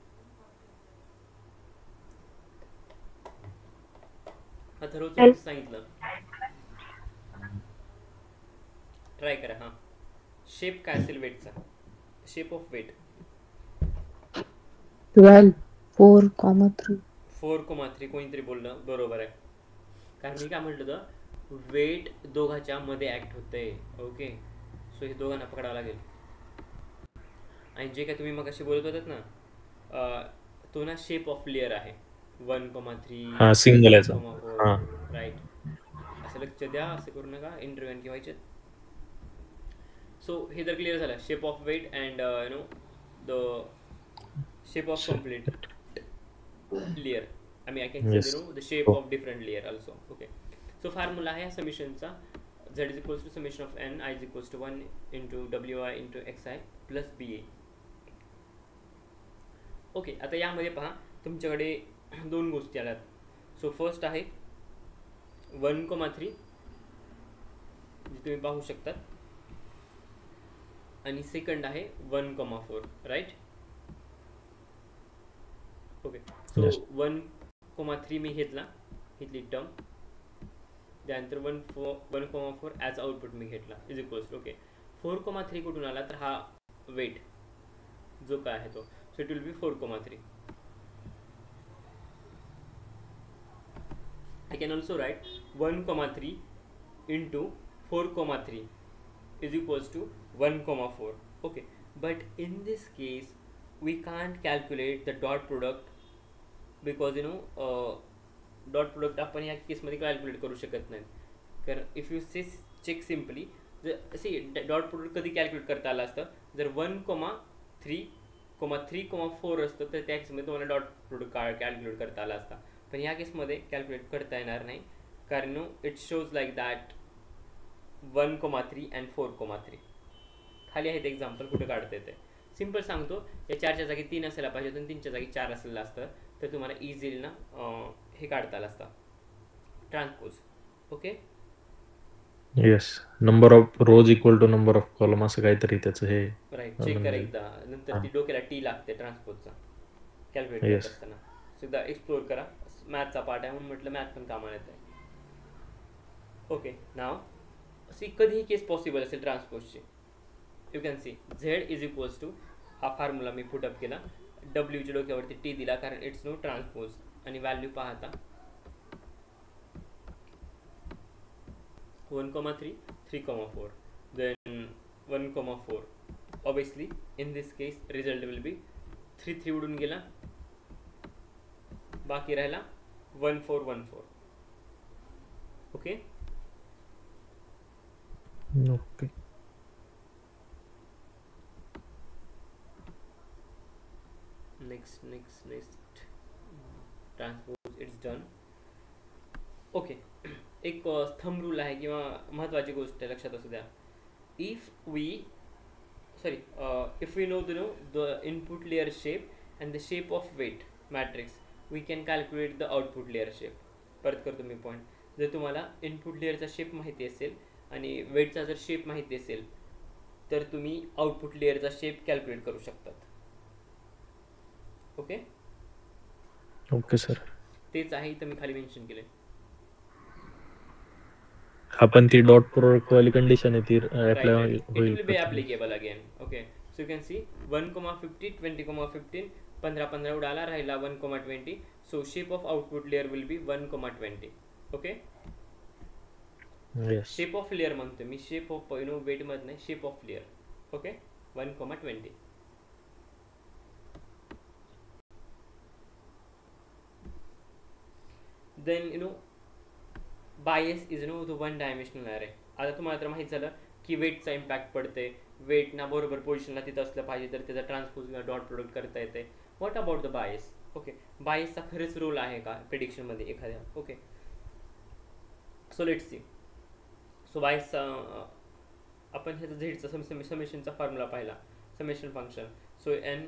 अथर्वचं सांगितलं, ट्राय करा. हा शेप काय असेल वेटचा, शेप ऑफ वेट 12, 4,3. 4,3 कोणीतरी बोललं बरोबर आहे. कारण मी काय म्हटलं होतं, वेट दोघांच्या मध्ये ऍक्ट होतंय. ओके, सो हे दोघांना पकडावं लागेल. आणि जे काय तुम्ही मग अशी बोलत होतात ना, तो ना शेप ऑफ लेअर आहे 1,3 हा सिंगल याचा. 1,4 हा राईट. असं लक्ष द्या, असं करू नका, इंटरव्ह्यू आणखी व्हायचे. सो हे तर क्लिअर झालं, shape of weight and the shape of complete layer. I mean I can say Yes. the shape of different layer also. Okay, so formula आहे समेशनचा, z is equals to summation of n, i is equals to 1 into wi into xi plus ba. Okay, आता यामध्ये पहा तुमच्याकडे 2 गोष्टी आल्यात. So first आहे 1,3 जे तुम्ही पाहू शकतात, आणि सेकंड आहे 1,4 राईट. Okay, so Yes. 1,3 मी घेतली टर्म, त्यानंतर 1,4 ॲज आउटपुट मी घेतला इज इक्वल्स टू. ओके, 4,3 कुठून आला, तर हा वेट जो काय आहे तो, so it will be 4,3. I can also write 1,3 into 4,3 is equals to 1,4. Okay, but in this case we can't calculate the dot product because dot product आपण या केसमध्ये कॅल्क्युलेट करू शकत नाही. कारण if you check simply, see dot product कधी calculate करता आलं असतं, जर 1,3,4 असतं तर त्या केसमध्ये तुम्हाला डॉट प्रोडक्ट कॅल्क्युलेट करता आला असता. पण या केसमध्ये कॅल्क्युलेट करता येणार नाही, कारण it shows like that 1,3 and 4,3. खाली आहेत एक्झाम्पल कुठे काढता येते. सिम्पल सांगतो, या 4च्या जागी 3 असायला पाहिजे आणि 3च्या जागी 4 असायला असतं, तर तुम्हाला इझिली ना हे काढता आलं असतं, transpose. Okay, yes, number of rows equal to number of column असं काहीतरी त्याचं हे. राईट. चेक करा एकदा, नंतर ती डोक्याला टी लागते ट्रान्सपोजचा कॅल्क्युलेट करत Yes. असताना. सुद्धा एक्सप्लोर करा, मॅथचा पार्ट आहे म्हणून म्हटलं मॅथ पण कामाला येत आहे. ओके, नाव अशी कधीही केस पॉसिबल असेल ट्रान्सपोजची. You can see Z is equals to, हा फॉर्म्युला मी पुटअप केला, डब्ल्यूच्या डोक्यावरती टी दिला कारण इट्स नो ट्रान्सपोज, आणि व्हॅल्यू पाहता 1,3, 3,4, then 1,4. Obviously in this case result will be 3 उडून गेला, बाकी राहिला 1,4,1,4. Okay, okay. Next transpose it's done. Okay, एक थंब रूल आहे किंवा महत्त्वाची गोष्ट आहे, लक्षात असू द्या. If we know the input layer shape and the shape of weight matrix, we can calculate the output layer shape. परत करतो मी पॉईंट, जर तुम्हाला इनपुट लेअरचा शेप माहिती असेल आणि वेटचा जर शेप माहिती असेल तर तुम्ही आउटपुट लेअरचा शेप कॅल्क्युलेट करू शकतात. Okay, okay sir. तेच आहे इथं मी खाली मेन्शन केले. आपण ती डॉट प्रोडक्ट वाली कंडिशन आहे ती अप्लाय Right. It होईल. will be applicable again. Okay. So you can see 1,50, 20,15, 15 उडाला, राहिला 1,20. So shape of output layer will be 1,20. Okay. Yes. Shape of layer म्हणतो मी, shape of weight मध्ये नाही, shape of layer. Okay. 1,20. Then bias is the one dimensional array. आता तुम्हाला तर माहित झालं की वेटचा इम्पॅक्ट पडते, वेट ना बरोबर पोझिशनला तिथं असलं पाहिजे तर त्याचा ट्रान्सपोज किंवा डॉट प्रोडक्ट करता येते. What about the bias? Okay, बायसचा खरंच रोल आहे का प्रिडिक्शनमध्ये एखाद्या? Okay, so let's see. So बायसचा आपण ह्याचा झेडचा समेशनचा फॉर्म्युला पाहिला, summation function. So N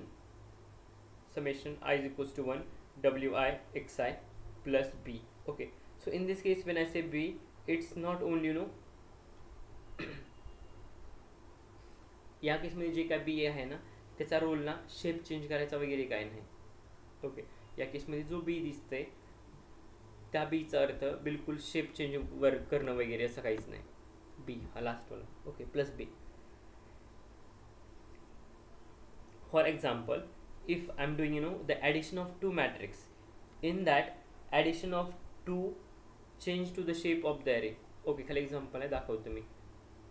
summation I is equals to 1 wi xi plus b. Okay, so in this case when I say b, it's not only या केसमध्ये जे काय बी आहे ना त्याचा रोल ना शेप चेंज करायचा वगैरे काय नाही. ओके, या केसमध्ये जो बी दिसतंय त्या बीचा अर्थ बिलकुल शेप चेंज करणं वगैरे असं काहीच नाही. बी हा लास्ट वाला. Okay, plus B. For example, if I'm doing the addition of two matrix, in that addition of two change to the shape of the array. Okay, खाली एक्झाम्पल आहे दाखवतो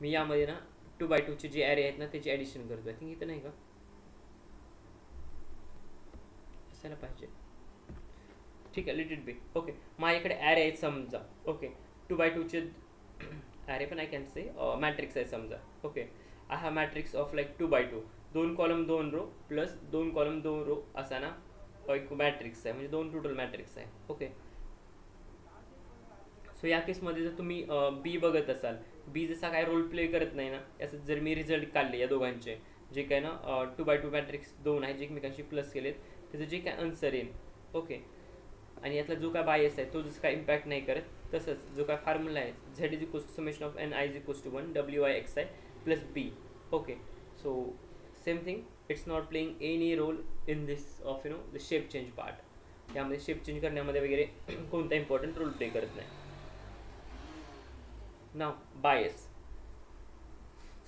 मी यामध्ये ना 2x2 चे जे ॲरे आहेत ना त्याची ॲडिशन करतो. आय थिंक इथं नाही का असायला पाहिजे. ठीक आहे, लेट इट बी. ओके, माझ्याकडे ॲरे आहेत समजा. ओके, 2x2 चे ॲरे पण आय कॅन से मॅट्रिक्स आहे समजा. Okay, I have matrix of like 2x2, 2 column 2 row plus 2 column 2 row असा ना एक मॅट्रिक्स आहे, म्हणजे 2 टोटल मॅट्रिक्स आहे. ओके, सो या केसमध्ये जर तुम्ही बी बघत असाल, बी जसा काय रोल प्ले करत नाही ना, याचं जर मी रिझल्ट काढले या दोघांचे जे काय ना 2x2 मॅट्रिक्स 2 आहे जे एकमेकांशी प्लस केलेत त्याचं जे काय आन्सर येईल. ओके, आणि यातला जो काय बायस आहे तो जसं काय इम्पॅक्ट नाही करत, तसंच जो काय फॉर्म्युला आहे Z is equals to summation of N I is equals to 1 wi xi plus B. Okay, so same thing, it's not playing any role in this of the shape change part. यामध्ये shape change करण्यामध्ये वगैरे कोणता important role play करत नाही. नाव bias.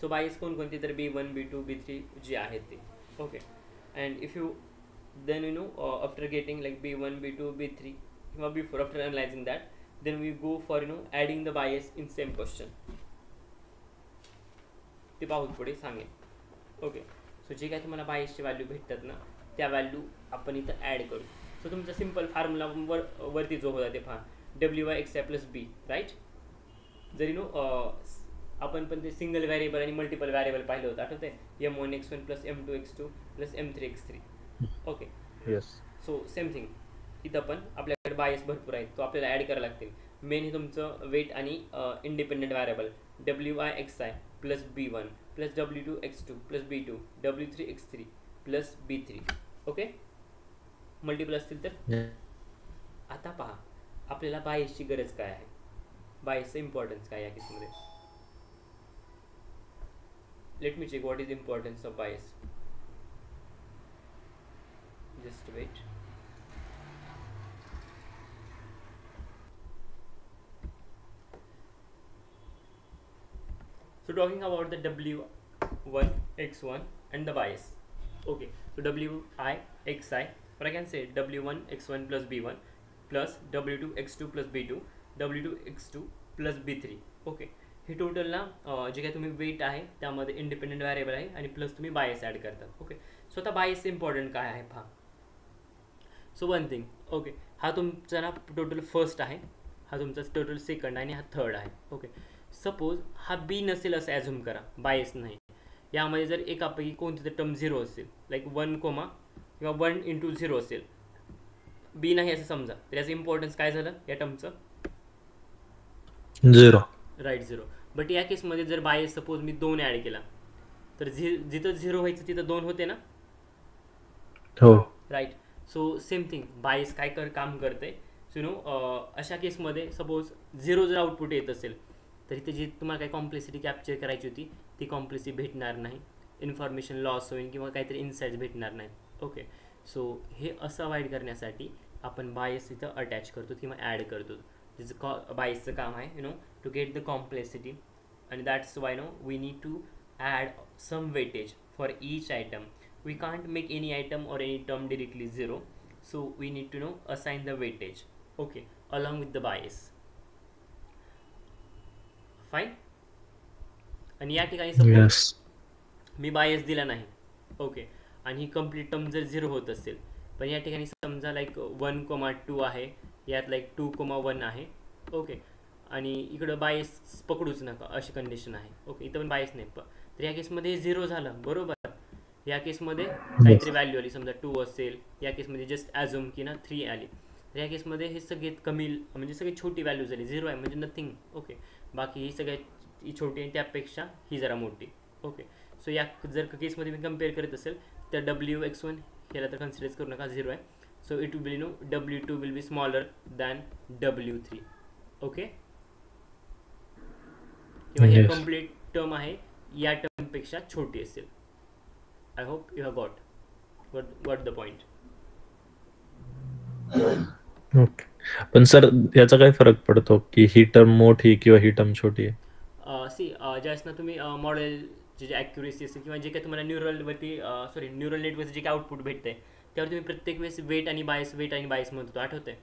So bias कोणकोणती तर B1 B2 B3 जे आहेत ते. Okay, and if you then after getting like B1 B2 B3 किंवा before after analyzing that, then we go for adding the bias in same question. ते पाहूत पुढे सांगेन. Okay, so जे काय तुम्हाला बायसची व्हॅल्यू भेटतात ना त्या व्हॅल्यू आपण इथं ॲड करू. सो तुमचा सिम्पल फॉर्म्युला वरती जो होता ते पहा, wi xi प्लस बी. राईट, जरी आपण पण ते सिंगल व्हॅरिएबल आणि मल्टिपल व्हॅरिएबल पाहिलं होतं, आठवते? m1 x1 plus m2 x2 plus m3 x3. Okay, yes. So same thing इथं पण आपल्याकडे बायस भरपूर आहेत, तो आपल्याला ॲड करायला लागतील. मेन हे तुमचं वेट आणि independent variable wi xi plus b1 plus w2 x2 plus b2 w3 x3 plus b3. Okay, multiple असतील तर. आता पहा आपल्याला बायसची गरज काय आहे, बायसचं इम्पॉर्टन्स काय या केसमध्ये. Let me check what is importance of bias. Just wait. So talking about the w1 x1 and the bias. Okay, so wi xi, or I can say w1 x1 plus b1 plus w2 x2 plus b2 w2 x2 plus b3. Okay, हे total ना जे काय तुम्ही weight आहे त्यामध्ये independent variable आहे आणि plus तुम्ही बायस ॲड करतात. ओके, सो आता बायस इम्पॉर्टंट काय आहे पहा. सो वन थिंग, ओके, हा तुमचा ना टोटल फर्स्ट आहे, हा तुमचा टोटल सेकंड आहे आणि हा थर्ड आहे. ओके, सपोज हा बी नसेल असं ॲझ्युम करा, बायस नाही. यामध्ये जर एकापैकी कोणती तर टर्म 0 असेल, लाईक 1 कोमा किंवा 1 इंटू 0 असेल, बी नाही असं समजा, तर याचं इम्पॉर्टन्स काय झालं या टर्मचं? 0. राईट, 0. बट या केसमध्ये जर बायस सपोज मी 2 ॲड केला तर जिथं 0 व्हायचं तिथं 2 होते ना. हो, right. So same thing bias काय काम करते. सो अशा केसमध्ये सपोज 0 जर आउटपुट येत असेल तर इथे जी तुम्हाला काही कॉम्प्लेक्सिटी कॅप्चर करायची होती ती कॉम्प्लेक्सिटी भेटणार नाही, इन्फॉर्मेशन लॉस होईल किंवा काहीतरी इन्साईट्स भेटणार नाहीत. ओके, सो हे असं अवॉइड करण्यासाठी आपण बायस इथं अटॅच करतो किंवा ॲड करतो. ज्याचं बायसचं काम आहे to get the complexity, and that's why we need to add some weightage for each item. We can't make any item or any term directly 0, so we need to assign the weightage, okay, along with the bias. Fine. आणि या ठिकाणी suppose मी bias दिला नाही, okay, आणि ही complete term जर 0 होत असेल, पण या ठिकाणी समजा लाईक 1,2 आहे, यात लाईक 2,1 आहे. ओके, आणि इकडं बायस पकडूच नका अशी कंडिशन आहे. ओके, इथं पण बायस नाही. तर या केसमध्ये 0 झालं बरोबर. या केसमध्ये काहीतरी व्हॅल्यू आली, समजा 2 असेल. या केसमध्ये जस्ट ॲझ्युम की ना 3 आली. तर या केसमध्ये हे सगळे कमी म्हणजे सगळी छोटी व्हॅल्यू झाली. 0 आहे म्हणजे नथिंग. ओके, बाकी ही सगळ्यात ही छोटी आहे, त्यापेक्षा ही जरा मोठी. ओके, सो या जर केसमध्ये मी कम्पेअर करत असेल तर WX1 ह्याला तर कन्सिडर करू नका, 0 आहे. So it will no W2 will be smaller than W3. Okay, किंवा हे कम्प्लीट टर्म आहे या टर्मपेक्षा छोटी असेल. I hope you have got the point. Okay, पण सर याचा काय फरक पडतो की ही टर्म मोठी किंवा ही टर्म छोटी आहे? ज्यावेळेस ना तुम्ही मॉडेलची जे ॲक्युरेसी असेल किंवा जे काही तुम्हाला न्यूरलवरती न्यूरल नेटवरती जे काही आउटपुट भेटते त्यावर तुम्ही प्रत्येक वेळेस वेट आणि बायस म्हणत होतो, आठवतंय?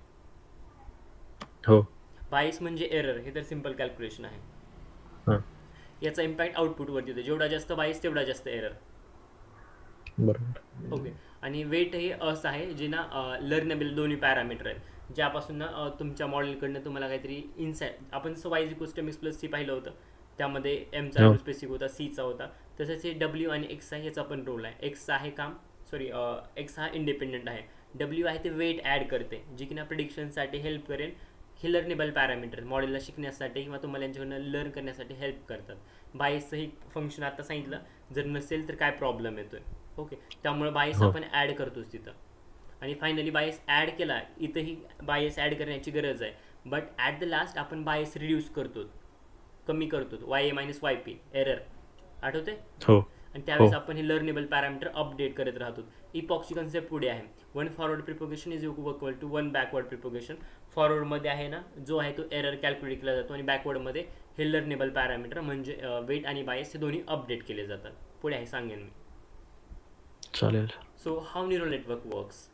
हो. बायस म्हणजे एरर, हे तर सिम्पल कॅल्क्युलेशन आहे. याचा इम्पॅक्ट आउटपुटवरती होतो. जेवढा जास्त बायस तेवढा जास्त एरर. बरोबर. ओके, आणि वेट हे असं आहे जे ना लर्नेबल दोन्ही पॅरामीटर आहेत, ज्यापासून ना तुमच्या मॉडेलकडनं तुम्हाला काहीतरी इन्साईट, आपण Y equals to mx plus C पाहिलं होतं, त्यामध्ये एमचा रोल स्पेसिफिक होता, सीचा होता. तसंच हे डब्ल्यू आणि एक्स आहे, याचा पण रोल आहे. एक्सचा आहे काम, एक्स हा इंडिपेंडंट आहे. डब्ल्यू आहे ते वेट ॲड करते, जे की ना प्रिडिक्शनसाठी हेल्प करेल. हे लर्नेबल पॅरामीटर मॉडेलला शिकण्यासाठी किंवा तुम्हाला यांच्याकडनं लर्न करण्यासाठी हेल्प करतात. बायसचं ही फंक्शन आता सांगितलं, जर नसेल तर काय प्रॉब्लेम येतोय. ओके, त्यामुळे बायस आपण ॲड करतोच तिथं. आणि फायनली बायस ॲड केला, इथंही बायस ॲड करण्याची गरज आहे. बट ॲट द लास्ट आपण बायस रिड्यूस करतो, कमी करतो. YA मायनस YP एरर, आठवते? हो. आणि त्यावेळेस आपण हे लर्नेबल पॅरामीटर अपडेट करत राहतो. इपॉक्सची कन्सेप्ट पुढे आहे. 1 forward propagation is equal to 1 backward propagation. फॉरवर्डमध्ये आहे ना जो आहे तो एरर कॅल्क्युलेट केला जातो, आणि बॅकवर्डमध्ये हे लर्नेबल पॅरामीटर म्हणजे वेट आणि बायस हे दोन्ही अपडेट केले जातात. पुढे आहे, सांगेन मी. चालेल. So how neural network works,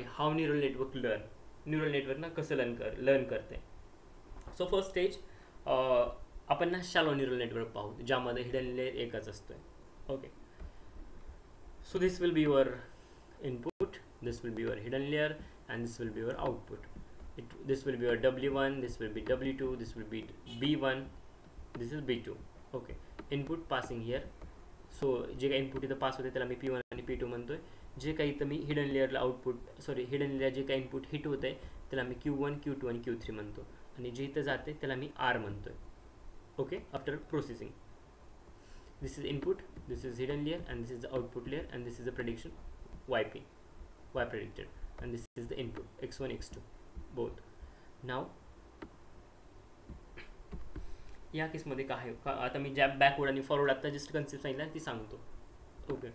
how neural network learn. Neural network ना कसं लर्न करते. सो फर्स्ट स्टेज आपण ना शॅलो न्यूरल नेटवर्क पाहू, ज्यामध्ये हिडन लेयर एकच असतोय. Okay, so this will be your input, this will be your hidden layer, and this will be your output. This will be your W1, this will be W2, this will be B1, this is B2. Okay, input passing here. So जे काही input इथं pass होते त्याला मी P1 आणि P2 म्हणतोय. जे काही इथं मी हिडन लेअरला हिडन लेअर जे काही इनपुट हिट होत आहे त्याला मी Q1, Q2 आणि Q3 म्हणतो, आणि जे इथं जाते त्याला मी R म्हणतोय. Okay, after processing. This is input, this is hidden layer, and this is the output layer, and this is the prediction Y predicted, and this is the input X1, X2 both. नाव या केसमध्ये काय आता मी ज्या backward आणि forward आता just concept सांगितलं ती सांगतो. ओके,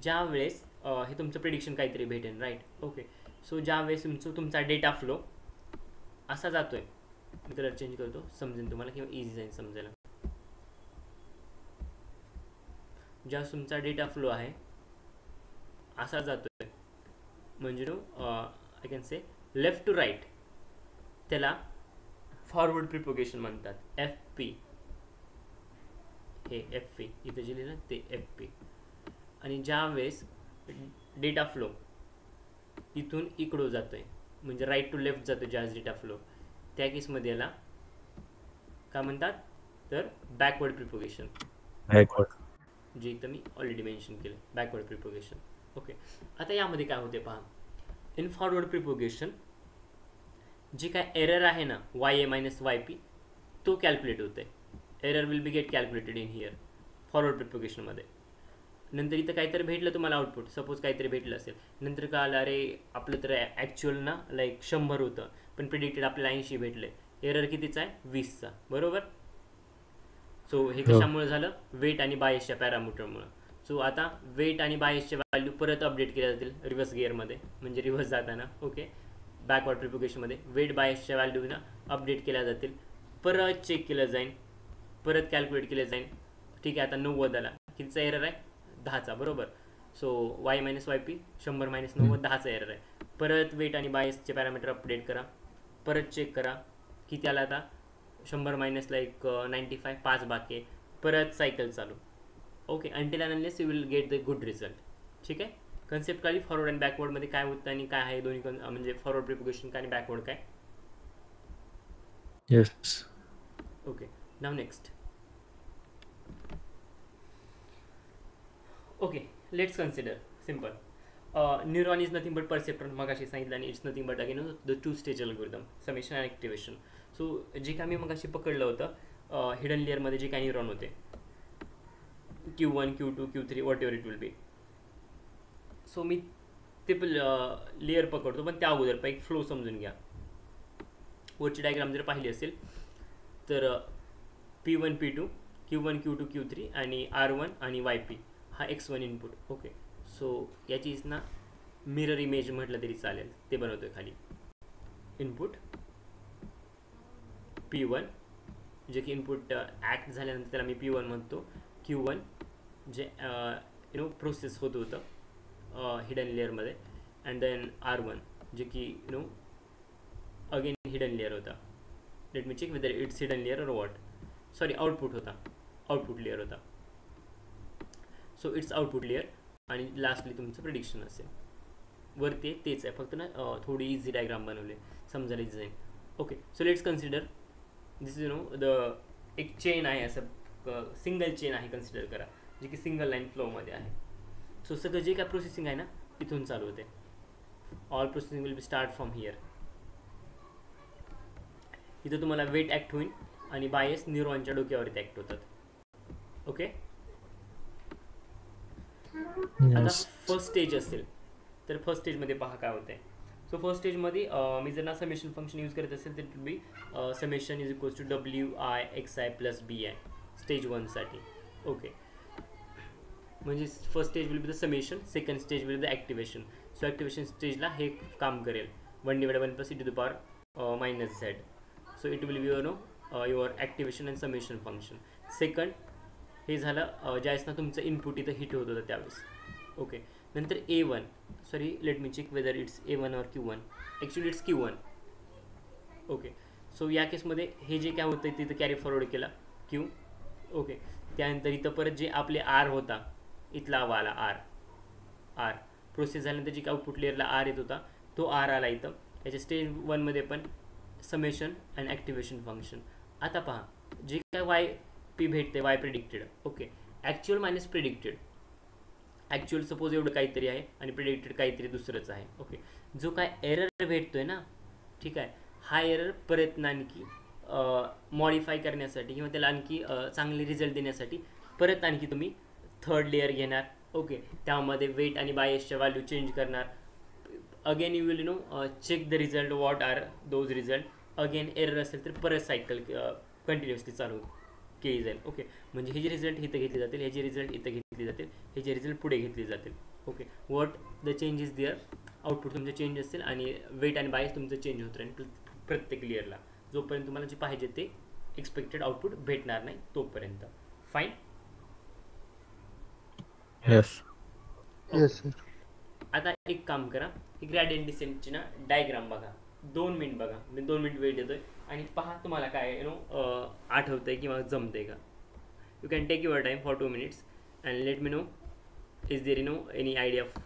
ज्या वेळेस हे तुमचं प्रिडिक्शन काहीतरी भेटेल, राईट. ओके, सो ज्या वेळेस तुमचा डेटा फ्लो असा जातोय, मी कलर चेंज करतो समजेल तुम्हाला किंवा इझी जाईल समजायला. ज्या तुमचा डेटा फ्लो आहे असा जातोय, म्हणजे I can say left to right, त्याला फॉरवर्ड प्रिपोगेशन म्हणतात, FP. हे FP इथं जे लिहिलं ते FP. आणि ज्या वेळेस डेटा फ्लो इथून इकडं जातोय, म्हणजे राईट टू लेफ्ट जातो ज्या डेटा फ्लो, त्या केसमध्ये याला काय म्हणतात तर बॅकवर्ड प्रिपोगेशन, जे इथं मी ऑलरेडी मेन्शन केलं, बॅकवर्ड प्रिपोगेशन. ओके, आता यामध्ये काय होते पहा. इन फॉरवर्ड प्रिपोगेशन जे काय एरर आहे ना YA मायनस YP तो कॅल्क्युलेट होते. Error will be get calculated in here forward प्रिपोगेशनमध्ये. नंतर इथं काहीतरी भेटलं तुम्हाला आउटपुट, सपोज काहीतरी भेटलं असेल, नंतर का आलं अरे आपलं तर ॲक्च्युअल ना लाईक 100 होतं पण प्रिडिक्टेड आपल्याला 80 भेटले. एरर कितीचा आहे 20चा, बरोबर. सो हे कशामुळे झालं, वेट आणि बायसच्या पॅरामीटरमुळं. सो आता वेट आणि बायसच्या व्हॅल्यू परत अपडेट केल्या जातील रिव्हर्स गिअरमध्ये, म्हणजे रिव्हर्स जाताना. ओके, बॅकवर्ड प्रिपोगेशनमध्ये वेट बायसच्या व्हॅल्यूना अपडेट केल्या जातील, परत चेक केलं जाईल, परत कॅल्क्युलेट केलं जाईल. ठीक आहे, आता 90 आला, कितीचा एरर आहे 10चा, बरोबर. So Y minus YP 100 minus 90 10चा एरर आहे. परत वेट आणि बायसचे पॅरामीटर अपडेट करा, परत चेक करा किती आला, आता 100 मायनस लाईक 95 5 बाकी आहे, परत सायकल चालू. Okay, until and unless you will get the good result. ठीक आहे, कन्सेप्ट काढली फॉरवर्ड अँड बॅकवर्डमध्ये काय होतं आणि काय आहे दोन्ही, म्हणजे फॉरवर्ड प्रिपोगेशन काय आणि बॅकवर्ड काय. Yes, Okay, now next. Okay, let's consider simple. Neuron is nothing but perceptron, मगाशी सांगितलं, आणि it's nothing but again the two stage algorithm, summation and activation. So जे काय मी मगाशी पकडलं होतं हिडन लेअरमध्ये जे काही न्यूरॉन होते, Q1, Q2, Q3 whatever it will be. So मी ते लेअर पकडतो, पण त्या अगोदर एक फ्लो समजून घ्या. वरची डायग्राम जर पाहिली असेल तर P1, P2, Q1, Q2, Q3 आणि R1 आणि YP हा X1 इनपुट. ओके, सो याचीच ना मिरर इमेज म्हटलं तरी चालेल, ते बनवतोय खाली. इनपुट P1 जे की इनपुट ॲक्ट झाल्यानंतर त्याला मी P1 म्हणतो. Q1 जे प्रोसेस होत होतं हिडन लेअरमध्ये, अँड देन R1 जे की अगेन हिडन लेअर होता. Let me check whether it's hidden layer or what. Sorry, output होता, आउटपुट लेअर होता. सो इट्स आउटपुट लेअर, आणि लास्टली तुमचं प्रिडिक्शन असेल. वरती तेच आहे, फक्त ना थोडी इझी डायग्राम बनवले, समजायला इझी जाईल. Okay, so let's consider this is एक चेन आहे, असं सिंगल चेन आहे कन्सिडर करा, जे की सिंगल लाईन फ्लोमध्ये आहे. सो सगळं जे काय प्रोसेसिंग आहे ना इथून चालू होते. All processing will be start from here. इथं तुम्हाला वेट ॲक्ट होईल आणि बायस न्यूरॉनच्या डोक्यावरती ॲक्ट होतात. ओके, आता फर्स्ट स्टेज असेल तर फर्स्ट स्टेजमध्ये पहा काय होतं आहे. सो फर्स्ट स्टेजमध्ये मी जर ना समेशन फंक्शन यूज करत असेल तर it will be summation is equals to WI plus BI stage 1साठी. ओके, म्हणजे first stage will be the summation, second stage will be the activation. So activation स्टेजला हे काम करेल 1/1 + e⁻⁻z. So it will be your activation and summation function. Second हे झालं ज्यावेळेस ना तुमचं इनपुट इथं हिट होत होतं त्यावेळेस. ओके, नंतर A1, sorry let me check whether it's A1 or Q1. Actually it's Q1. Okay, so या केसमध्ये हे जे काय होतं तिथं कॅरी फॉरवर्ड केला Q. ओके, त्यानंतर इथं परत जे आपले R होता, इथला वाला R प्रोसेस झाल्यानंतर जी काय आउटपुट लेअरला R येत होता तो R आला इथं. याच्या स्टेज 1मध्ये पण समेशन अँड ॲक्टिवेशन फंक्शन. आता पहा जे काय YP भेटते, Y predicted. Okay, actual minus predicted. Actual suppose एवढं काहीतरी आहे आणि प्रिडिक्टेड काहीतरी दुसरंच आहे. ओके, जो काय एरर भेटतोय ना, ठीक आहे, हा एरर परत आणखी मॉडिफाय करण्यासाठी किंवा त्याला आणखी चांगले रिझल्ट देण्यासाठी परत आणखी तुम्ही थर्ड लेअर घेणार. ओके, त्यामध्ये वेट आणि बायसच्या व्हॅल्यू चेंज करणार. Again you will check the result, what are those result. Again error असेल तर परत सायकल कंटिन्युअसली चालू केली जाईल. ओके, म्हणजे हे जे रिझल्ट इथं घेतले जातील, हे जे रिझल्ट इथं घेतले जातील, हे जे रिझल्ट पुढे घेतले जातील. Okay, what the change is there, output तुमचं चेंज असेल आणि वेट आणि बायस तुमचं चेंज होत राहील प्रत्येक लेअरला, जोपर्यंत तुम्हाला जे पाहिजे ते एक्सपेक्टेड आउटपुट भेटणार नाही तोपर्यंत. फाईन. येस. सर. आता एक काम करा, ही ग्रॅडियंट डिसेंटची ना डायग्राम बघा, 2 मिनिट बघा, मी 2 मिनिट वेळ देतोय आणि पहा तुम्हाला काय आठवतंय किंवा जमतंय का. You can take your time for 2 minutes and let me know is there any idea of.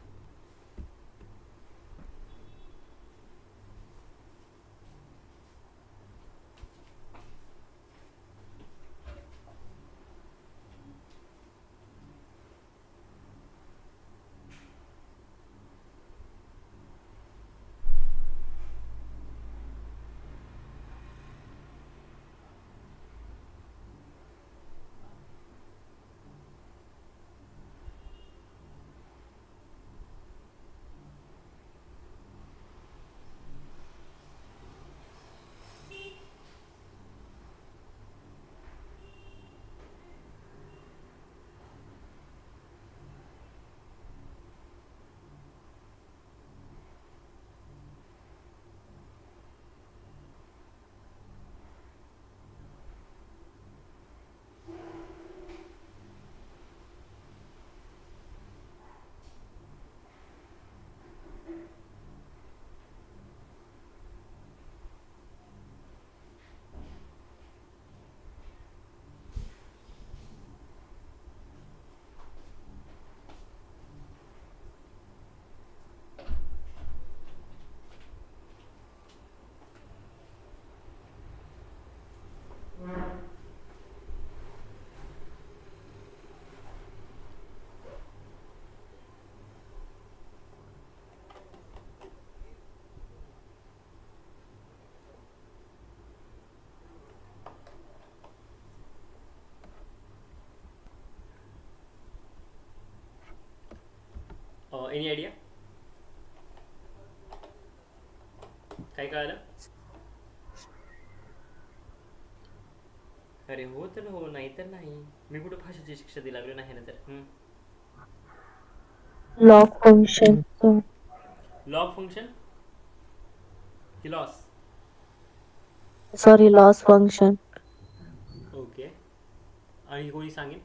Any idea? काय कळालं? अरे हो तर हो, नाही तर नाही. मी कुठं भाषेची शिक्षा दिली लागलो नाही ना तर. Log function. लॉग फंक्शन की loss? Sorry, loss function. Okay. आणि कोणी सांगेल?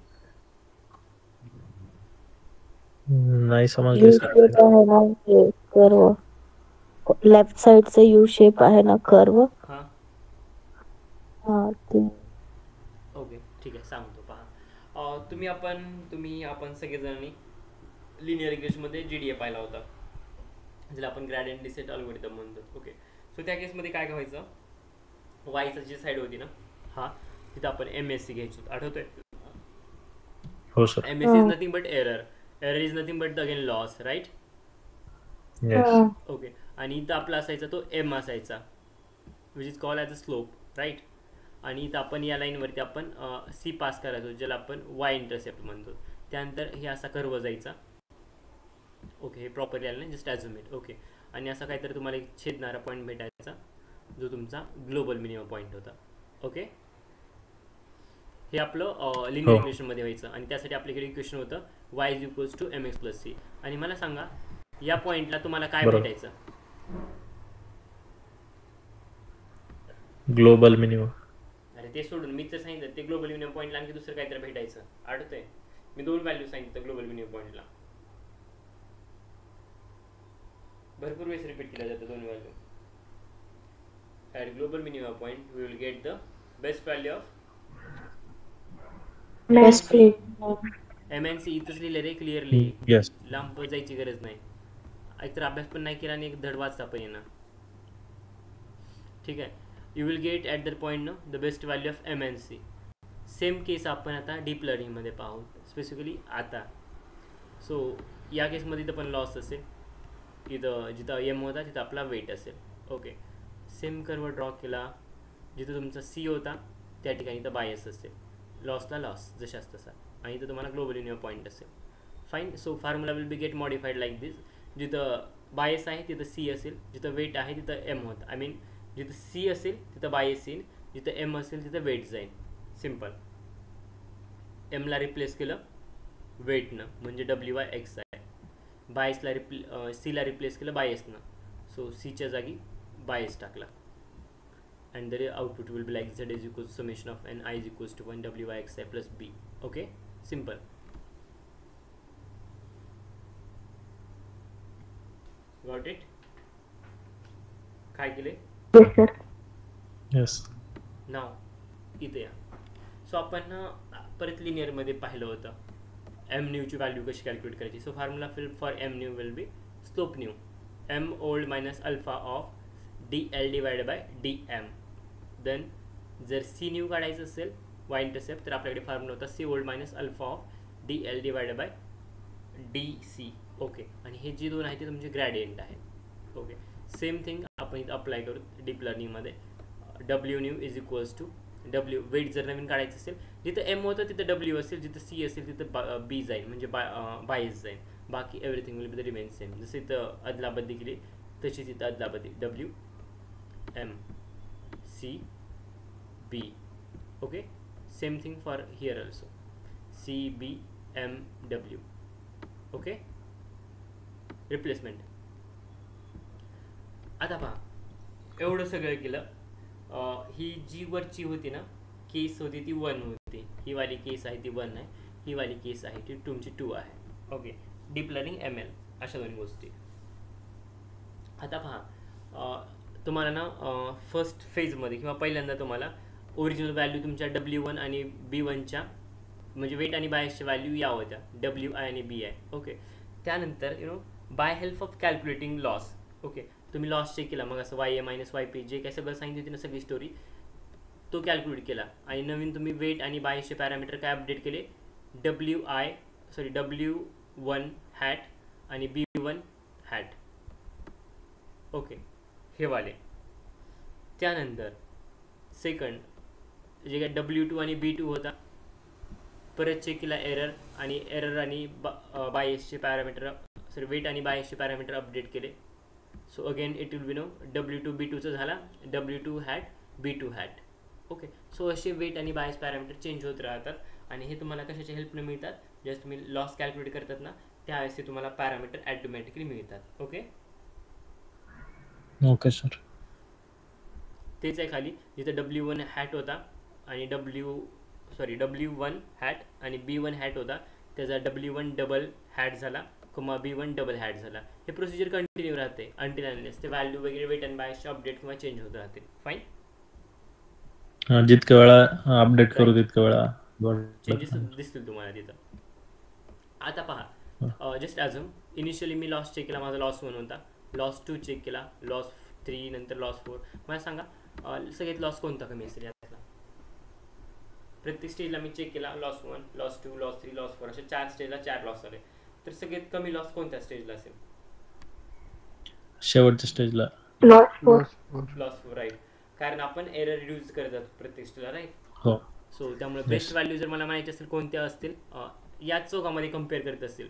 नाही समजले यू सर. शेप आहे ना, हे कर्व. लेफ्ट साइडचे यू शेप आहे ना, कर्व. हां हा ते. ओके ठीक आहे, सांगतो. पहा, तुम्ही आपण सगळेजणांनी लिनियर रिग्रेशनमध्ये GDA पाहिला होता, ज्याला आपण ग्रेडियंट डिसेंट अल्गोरिदम म्हणतो. ओके, सो त्या केसमध्ये काय व्हायचं, वायचा जी साईड होती ना, तिथं आपण MSC घ्यायची. आठवतोय? हो sir. MSC is nothing but error is nothing but again loss, right? Yes. Okay. आणि इथं आपला असायचा तो M असायचा, which is called as a slope, right? आणि इथं आपण या लाईनवरती आपण C पास करायचो, ज्याला आपण Y इंटरसेप्ट म्हणतो. त्यानंतर हे असा कर्व जायचा. ओके, हे प्रॉपरली आलं नाही, जस्ट ॲझ्युम इट. ओके, आणि असा काहीतरी तुम्हाला एक छेदणारा पॉईंट भेटायचा, जो तुमचा ग्लोबल मिनिमम पॉईंट होता. ओके, हे आपलं लिनियर इक्वेशनमध्ये व्हायचं. आणि त्यासाठी आपल्याकडे इक्वेशन होतं y is equals to mx plus c. आणि मला सांगा, या पॉईंटला तुम्हाला काय भेटायचं? Global minimum. अरे ते सोडून मी तर सांगितलं, ते ग्लोबल मिनिमम पॉईंटला आणखी दुसरं काहीतरी भेटायचं. आठवतंय? मी 2 व्हॅल्यू सांगितलं ग्लोबल मिनिमम पॉईंटला. भरपूर वेळेस रिपीट केल्या जातं 2 value. At global minimum point we will get the best value of MNC. इथंच लिहिलं रे क्लिअरली. येस. लांब जायची गरज नाही. एकतर अभ्यास पण नाही केला आणि एक धड वाचता पण येणार. ठीक आहे, you will get at that point know the best value of MNC. Same case आपण आता डीप लर्निंगमध्ये पाहू, स्पेसिफिकली आता. सो या केसमध्ये इथं पण लॉस असेल, इथं जिथं M होता तिथं आपला वेट असेल. ओके, सेम कर्व ड्रॉ केला, जिथं तुमचा C होता त्या ठिकाणी इथं बायस असेल, लॉसला लॉस जशाच तसा, आणि इथं तुम्हाला ग्लोबल मिनिमम पॉईंट असेल. Fine. So formula will be get modified like this. जिथं बायस आहे तिथं C असेल, जिथं वेट आहे तिथं M होतं. आय मीन जिथं C असेल तिथं बायस येईल, जिथं M असेल तिथं वेट जाईल. सिम्पल. Mला रिप्लेस केलं वेटनं, म्हणजे WYX आहे. बायसला Cला रिप्लेस केलं बायसनं, सो Cच्या जागी बायस टाकला. and the output will be like z is equals to summation of n I is equals to 1 WYXI plus B. Okay, simple. Got it? काय केले? Yes, sir. Yes. नाव इथे या. So आपण परत लिनियरमध्ये पाहिलं होतं एम न्यूची व्हॅल्यू कशी कॅल्क्युलेट करायची. So formula for M new will be slope new M old minus alpha of DL divided by DM. Then जर सी न्यू काढायचं असेल वाय इंटरसेप्ट, तर आपल्याकडे फॉर्म्युला होता C old minus alpha of DL divided by DC. Okay, आणि हे जे दोन आहे ते तुमचे ग्रॅडियंट आहे. ओके, सेम थिंग आपण इथं अप्लाय करू डीप लर्निंगमध्ये. W new is equals to W weight जर नवीन काढायचं असेल, जिथं M होतं तिथं W असेल, जिथं C असेल तिथं B जाईल, म्हणजे बायस जाईल. बाकी everything will be the remain same. जसं इथं अदलाबद्दी केली तशीच इथं अदलाबद्दी W M C B. Okay, same thing for here also C B M W. Okay, replacement. आता पहा, एवढं सगळं केलं. ही जी वरची होती ना केस होती ती 1 होती, ही वाली केस आहे ती 1 आहे, ही वाली केस आहे ती तुमची 2 आहे. ओके, डीप लर्निंग ML अशा दोन गोष्टी. आता पहा, तुम्हाला ना फर्स्ट फेजमध्ये किंवा पहिल्यांदा तुम्हाला ओरिजिनल व्हॅल्यू तुमच्या W1 आणि B1च्या म्हणजे वेट आणि बायसच्या व्हॅल्यू या होत्या WI आणि BI. ओके, त्यानंतर by help of calculating loss. Okay, तुम्ही लॉस चेक केला, मग असं YA मायनस YP जे काय सगळं सांगितलं होती ना सगळी स्टोरी, तो कॅल्क्युलेट केला. आणि नवीन तुम्ही वेट आणि बायसचे पॅरामीटर काय अपडेट केले, W1 हॅट आणि B1 हॅट. ओके, हे वाले. त्यानंतर सेकंड जे काय W2 आणि B2 होता, परत चेक केला एरर आणि बायसचे पॅरामीटर सॉरी वेट आणि बायसचे पॅरामीटर अपडेट केले. So again it will be no W2 B2चा झाला W2 hat B2 hat. Okay, so असे वेट आणि बायस पॅरामीटर चेंज होत राहतात आणि हे तुम्हाला कशाच्या हेल्पने मिळतात, जस्ट तुम्ही लॉस कॅल्क्युलेट करतात ना त्यावेळेस ते तुम्हाला पॅरामीटर ॲटोमॅटिकली मिळतात. Okay okay sir. तेच आहे खाली जिथे W1 हॅट होता आणि W1 हॅट आणि B1 हॅट होता त्याचा W1 डबल हॅट झाला किंवा B1 डबल हॅट झाला. हे प्रोसिजर कंटिन्यू राहते अंटिल अनलेस ते व्हॅल्यू वगैरे वेट अँड बायसचे अपडेट किंवा चेंज होत राहते. फाईन. जितक्या वेळा अपडेट करू तितक्या वेळा चेंजेस दिसतील तुम्हाला तिथं. आता पहा, जस्ट ॲझम इनिशियली मी लॉस चेक केला, माझा लॉस 1 होता, लॉस 2 चेक केला, लॉस 3, नंतर लॉस 4. मला सांगा सगळ्यात लॉस कोणता कमी असेल यातला. प्रत्येक स्टेजला मी चेक केला, लॉस 1, लॉस 2, लॉस 3, लॉस 4 असे 4 स्टेजला 4 लॉस आले. तर सगळ्यात कमी लॉस कोणत्या स्टेजला असेल? शेवटच्या स्टेजला लॉस 4. लॉस 4 राईट, कारण आपण एरर रिड्यूस करत जातो प्रत्येक स्टेजला राईट. हो. सो त्यामुळे बेस्ट व्हॅल्यू जर मला माहिती असेल कोणत्या असतील याच चौकामध्ये कम्पेअर करत असतील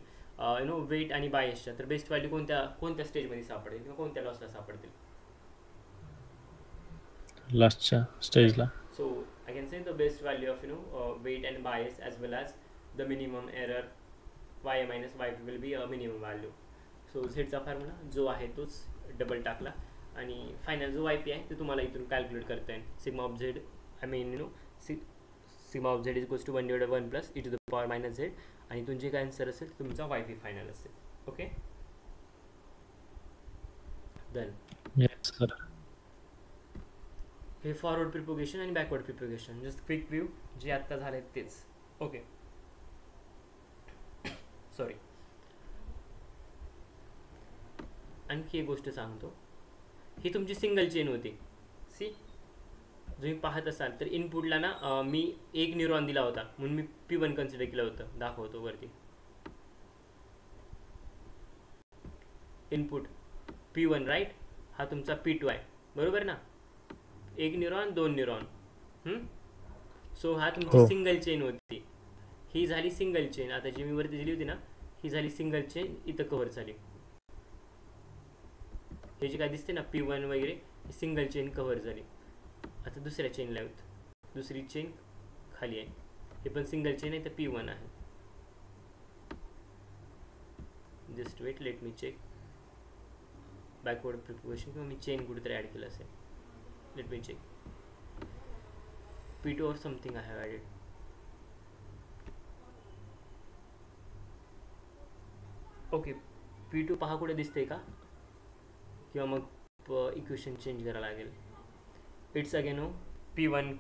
वेट आणि बायसच्या, तर बेस्ट व्हॅल्यू कोणत्या स्टेजमध्ये सापडेल किंवा कोणत्या लॉसला सापडतील? लास्टच्या स्टेजला. So I can say the best value of weight and bias as well as the minimum error y minus y2 will be a minimum value. So z चा फॉर्म्युला जो आहे तोच डबल टाकला आणि फायनल जो yp आहे ते तुम्हाला इथून कॅल्क्युलेट करता येईल. Sigma of z I mean sigma of z is equals to 1/1 plus e to the power minus z आणि इथून जे काय आन्सर असेल तुमचा yp फायनल असेल. Okay done. Yes sir. हे फॉरवर्ड प्रिपोगेशन आणि backward propagation just quick view जे आत्ता झाले तेच. ओके सॉरी, आणखी एक गोष्ट सांगतो. ही तुमची सिंगल चेन होती. सी तुम्ही पाहत असाल तर इनपुटला ना मी एक न्यूरॉन दिला होता म्हणून मी P1 कन्सिडर केलं होतं. दाखवतो वरती इनपुट P1 राईट, हा तुमचा P2 आहे बरोबर ना. एक न्यूरॉन 2 न्यूरॉन. सो हा तुमची सिंगल चेन होती. ही झाली सिंगल चेन. आता जी मी वरती दिली होती ना ही झाली सिंगल चेन, इथं कव्हर झाली. हे जे काय दिसते ना P1 वगैरे ही सिंगल चेन कव्हर झाली. आता दुसऱ्या चेनला येऊत, दुसरी चेन खाली आहे, हे पण सिंगल चेन आहे तर P1 आहे. Just wait, let me check backward propagation किंवा मी चेन कुठेतरी ॲड केलं असेल. Let me check. P2 or something I have added. Okay, P2 पहा कुठे दिसते का किंवा मग इक्वेशन चेंज करायला लागेल. इट्स अगेन P1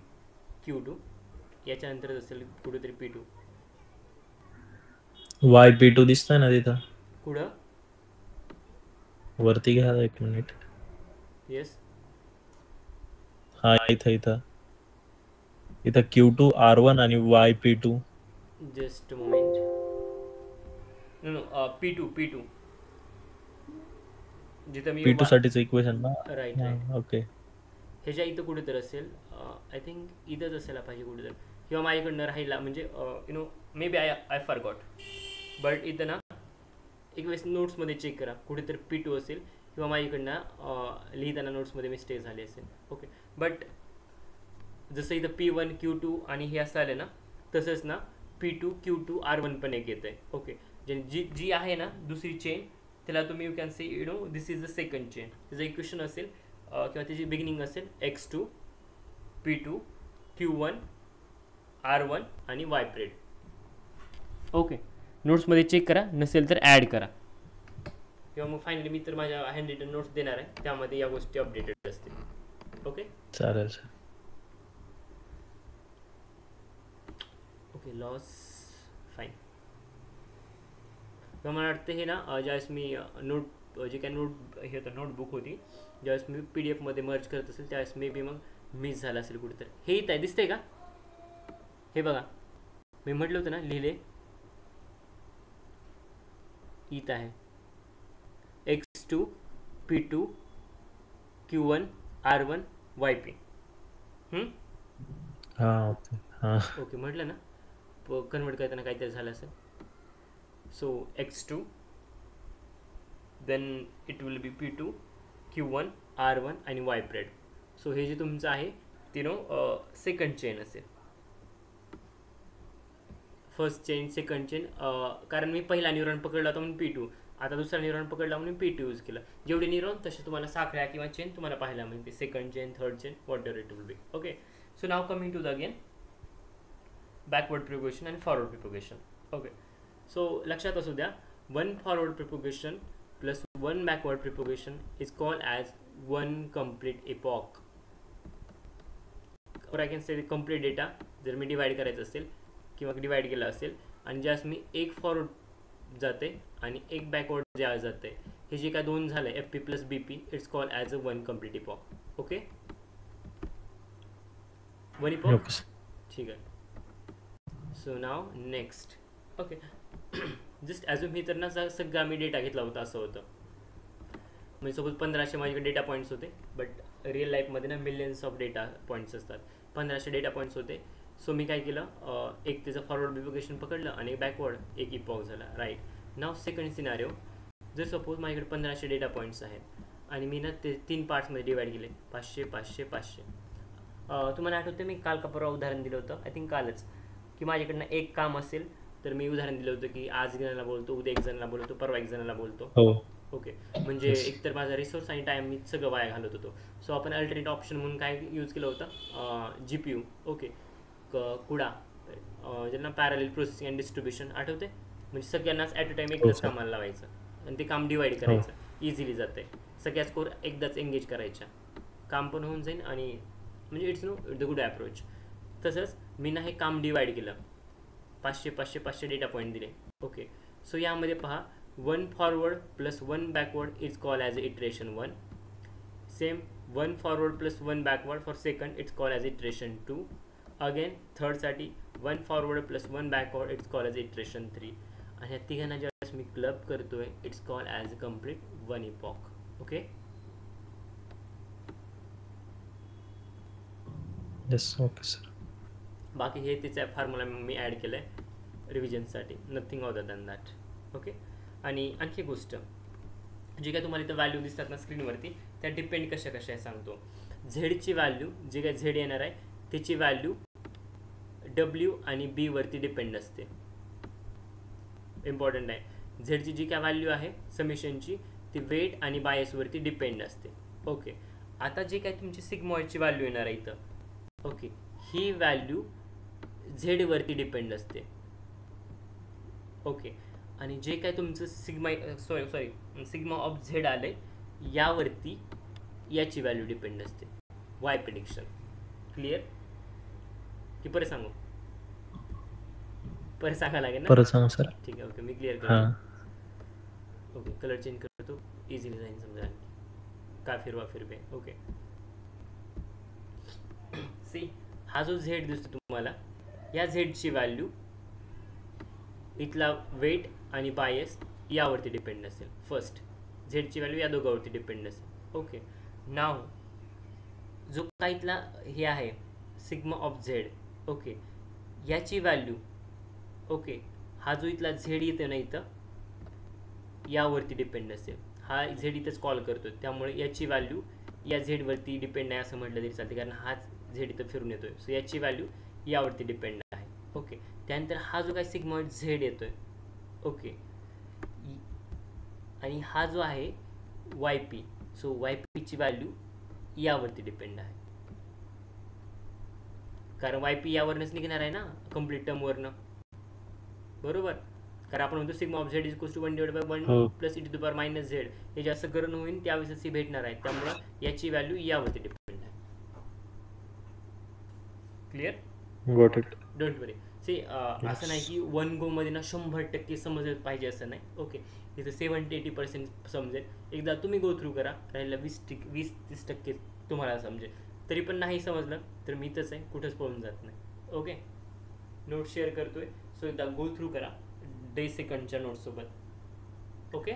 Q2 याच्यानंतर असेल कुठेतरी P2. YP2 दिसतंय ना तिथं कुठं वरती घ्या 1 मिनिट. येस हा इथं Q2 R1 आणि YP2. Just moment. No P2 जिथं मी P2 साठीचं इक्वेशन ना. Right right. ओके. ह्याच्या इथं कुठे तर असेल, आय थिंक इथंच असायला पाहिजे कुठे तर, किंवा माझ्याकडनं राहिला म्हणजे maybe I forgot. But इथं ना एक वेळेस नोट्समध्ये चेक करा कुठेतरी P2 असेल किंवा माझ्याकडनं लिहिताना नोट्समध्ये मिस्टेक झाली असेल. ओके, बट जसं इथं P1 Q2 आणि हे असं आलं ना तसंच ना P2 Q2 R1 पण एक येतं आहे. ओके, जी आहे ना दुसरी चेन त्याला तुम्ही you can say this is the second chain. त्याचं इक्वेशन असेल किंवा त्याची बिगिनिंग असेल X2 P2 Q1 R1 आणि Y प्रेड. ओके, नोट्समध्ये चेक करा, नसेल तर ॲड करा किंवा मग फायनली मी तर माझ्या हँड रिटन नोट्स देणार आहे त्यामध्ये या गोष्टी अपडेटेड असतील. ओके चालेल सर. Okay loss fine. किंवा मला वाटतं हे ना ज्यावेळेस मी जे काय हे होतं नोटबुक होती ज्यावेळेस मी PDF मध्ये मर्ज करत असेल त्यावेळेस मे बी मग मिस झालं असेल कुठेतरी. हे इथं आहे दिसतंय का? हे बघा मी म्हटलं होतं ना लिहिले इथं आहे X2 P2 Q1 R1 YP. Okay म्हटलं ना कन्वर्ट करताना काहीतरी झालं असेल. So X2 then it will be P2, Q1, R1 आणि Y प्रेड. सो हे जे तुमचं आहे ते सेकंड चेन असेल. फर्स्ट चेन, सेकंड चेन, कारण मी पहिला न्यूरॉन पकडला होता म्हणून P2, आता दुसरा न्यूरॉन पकडला म्हणून P2 यूज केला. जेवढे न्यूरॉन तसे तुम्हाला साखळ्या किंवा चेन तुम्हाला पाहायला मिळते, second chain, third chain, whatever it will be. Okay, so now coming to the again backward propagation आणि फॉरवर्ड प्रोपगेशन. ओके, सो लक्षात असू द्या, one forward propagation plus one backward propagation is called as one complete epoch. और I can say complete data जर मी divide करायचं असेल किंवा डिवाइड केला असेल आणि ज्यास मी एक फॉरवर्ड जाते आणि एक बॅकवर्ड ज्या जाते, हे जे काय दोन झालं FP plus BP, it's called as a one complete epoch. Okay, one epoch, ठीक आहे. सो नाव नेक्स्ट. ओके, जस्ट ॲज्युम ही तर ना सगळा मी डेटा घेतला होता असं होतं. म्हणजे सपोज 1500 माझ्याकडे डेटा पॉईंट्स होते, बट रिअल लाईफमध्ये ना मिलियन्स ऑफ डेटा पॉईंट्स असतात. 1500 डेटा पॉईंट्स होते. सो मी काय केलं, एक त्याचं फॉरवर्ड प्रोपगेशन पकडलं आणि बॅकवर्ड एक इपॉक झाला. राईट, नाव सेकंड सिनारिओ, जर सपोज माझ्याकडे 1500 डेटा पॉईंट्स आहेत आणि मी ना ते 3 पार्ट्समध्ये डिवाइड केले, 500 500 500. तुम्हाला आठवते मी काल का परवा उदाहरण दिलं होतं, आय थिंक कालच, की माझ्याकडनं एक काम असेल तर मी उदाहरण दिलं होतं की आज एक जणाला बोलतो, उद्या एक जणाला बोलतो, परवा एक जणाला बोलतो. ओके, म्हणजे एकतर माझा रिसोर्स आणि टाईम मी सगळं वाया घालत होतो. सो आपण अल्टरनेट ऑप्शन म्हणून काय यूज केलं होतं, GPU. ओके, कुडा, ज्यांना पॅरलल प्रोसेसिंग अँड डिस्ट्रीब्युशन आठवते, म्हणजे सगळ्यांनाच ॲट अ टाईम एकदाच कामाला लावायचं आणि ते काम डिवाइड करायचं, इझिली जाते. सगळ्या स्कोर एकदाच एंगेज करायच्या, काम पण होऊन जाईल आणि म्हणजे इट्स द गुड अप्रोच. तसंच मी ना हे काम डिवाइड केलं, 500 500 500 डेटा पॉईंट दिले. ओके, सो यामध्ये पहा, one forward plus one backward is call as iteration 1. Same one forward plus one backward for second it's call as iteration 2. Again थर्डसाठी one forward plus one backward it's call as iteration 3. आणि ह्या तिघांना ज्यावेळेस मी club करतोय it's call as complete one epoch. Okay, yes, okay sir. बाकी हे तिचा फॉर्म्युला मी ॲड केलं आहे रिव्हिजनसाठी, nothing other than that. Okay, आणि आणखी एक गोष्ट, जे काय तुम्हाला इथं व्हॅल्यू दिसतात ना स्क्रीनवरती, त्या डिपेंड कशा कशा आहे सांगतो. झेडची व्हॅल्यू, जे काय झेड येणार आहे त्याची व्हॅल्यू W आणि B वरती डिपेंड असते. इम्पॉर्टंट आहे, झेडची जी काय व्हॅल्यू आहे समिशनची ती वेट आणि बायसवरती डिपेंड असते. ओके, आता जे काय तुमची सिग्मॉइडची व्हॅल्यू येणार आहे इथं, ओके, ही व्हॅल्यू झेडवरती डिपेंड असते. ओके, आणि जे काय तुमचं सिग्मा ऑफ झेड आले यावरती याची व्हॅल्यू डिपेंड असते, वाय प्रिडिक्शन. क्लिअर की परत सांगू? परत सांगा लागेल ना? परत सांगा सर. ठीक आहे, ओके, मी क्लिअर करतो. ओके, कलर चेंज करतो, इझिली जाईन समजा, का फिरवा फिरवे. ओके, सी, हा जो झेड दिसतो तुम्हाला, या झेडची व्हॅल्यू इथला वेट आणि बायस यावरती डिपेंड असेल. फर्स्ट झेडची व्हॅल्यू या दोघांवरती डिपेंड असेल. ओके, नाव जो काय इथला हे आहे सिग्मा ऑफ झेड, ओके, याची व्हॅल्यू, ओके, हा जो इथला झेड येतो ना इथं यावरती डिपेंड असेल. हा झेड इथंच कॉल करतो, त्यामुळे याची व्हॅल्यू या झेडवरती डिपेंड आहे असं म्हटलं तरी चालते, कारण हाच झेड इथं फिरून येतोय. सो याची व्हॅल्यू यावरती डिपेंड आहे. ओके, त्यानंतर हा जो काय सिग्मॉइड झेड येतोय, ओके, आणि हा जो आहे YP, सो YPची व्हॅल्यू यावरती डिपेंड आहे, कारण YP यावरनंच निघणार आहे ना कम्प्लीट टर्मवरनं, बरोबर. कारण आपण म्हणतो sigma of Z is equals to 1/1 plus e⁻⁻z, हे जास्त करून होईल त्यावेळेस भेटणार आहे, त्यामुळं याची व्हॅल्यू यावरती डिपेंड आहे. Clear? Got it. Don't worry. See, असं नाही की वन गोमध्ये ना 100% समजलं पाहिजे असं नाही. ओके, इथं 70-80% समजेल. एकदा तुम्ही गो थ्रू करा, राहिला 20-30% तुम्हाला समजेल. तरी पण नाही समजलं तर मी इथंच आहे, कुठंच पळून जात नाही. ओके, नोट शेअर करतोय, सो एकदा गो थ्रू करा डे सेकंडच्या नोट्ससोबत. ओके,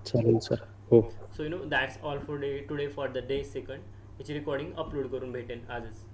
चालेल सर. हो, so that's all for today for the day second. याची रेकॉर्डिंग अपलोड करून भेटेल आजच.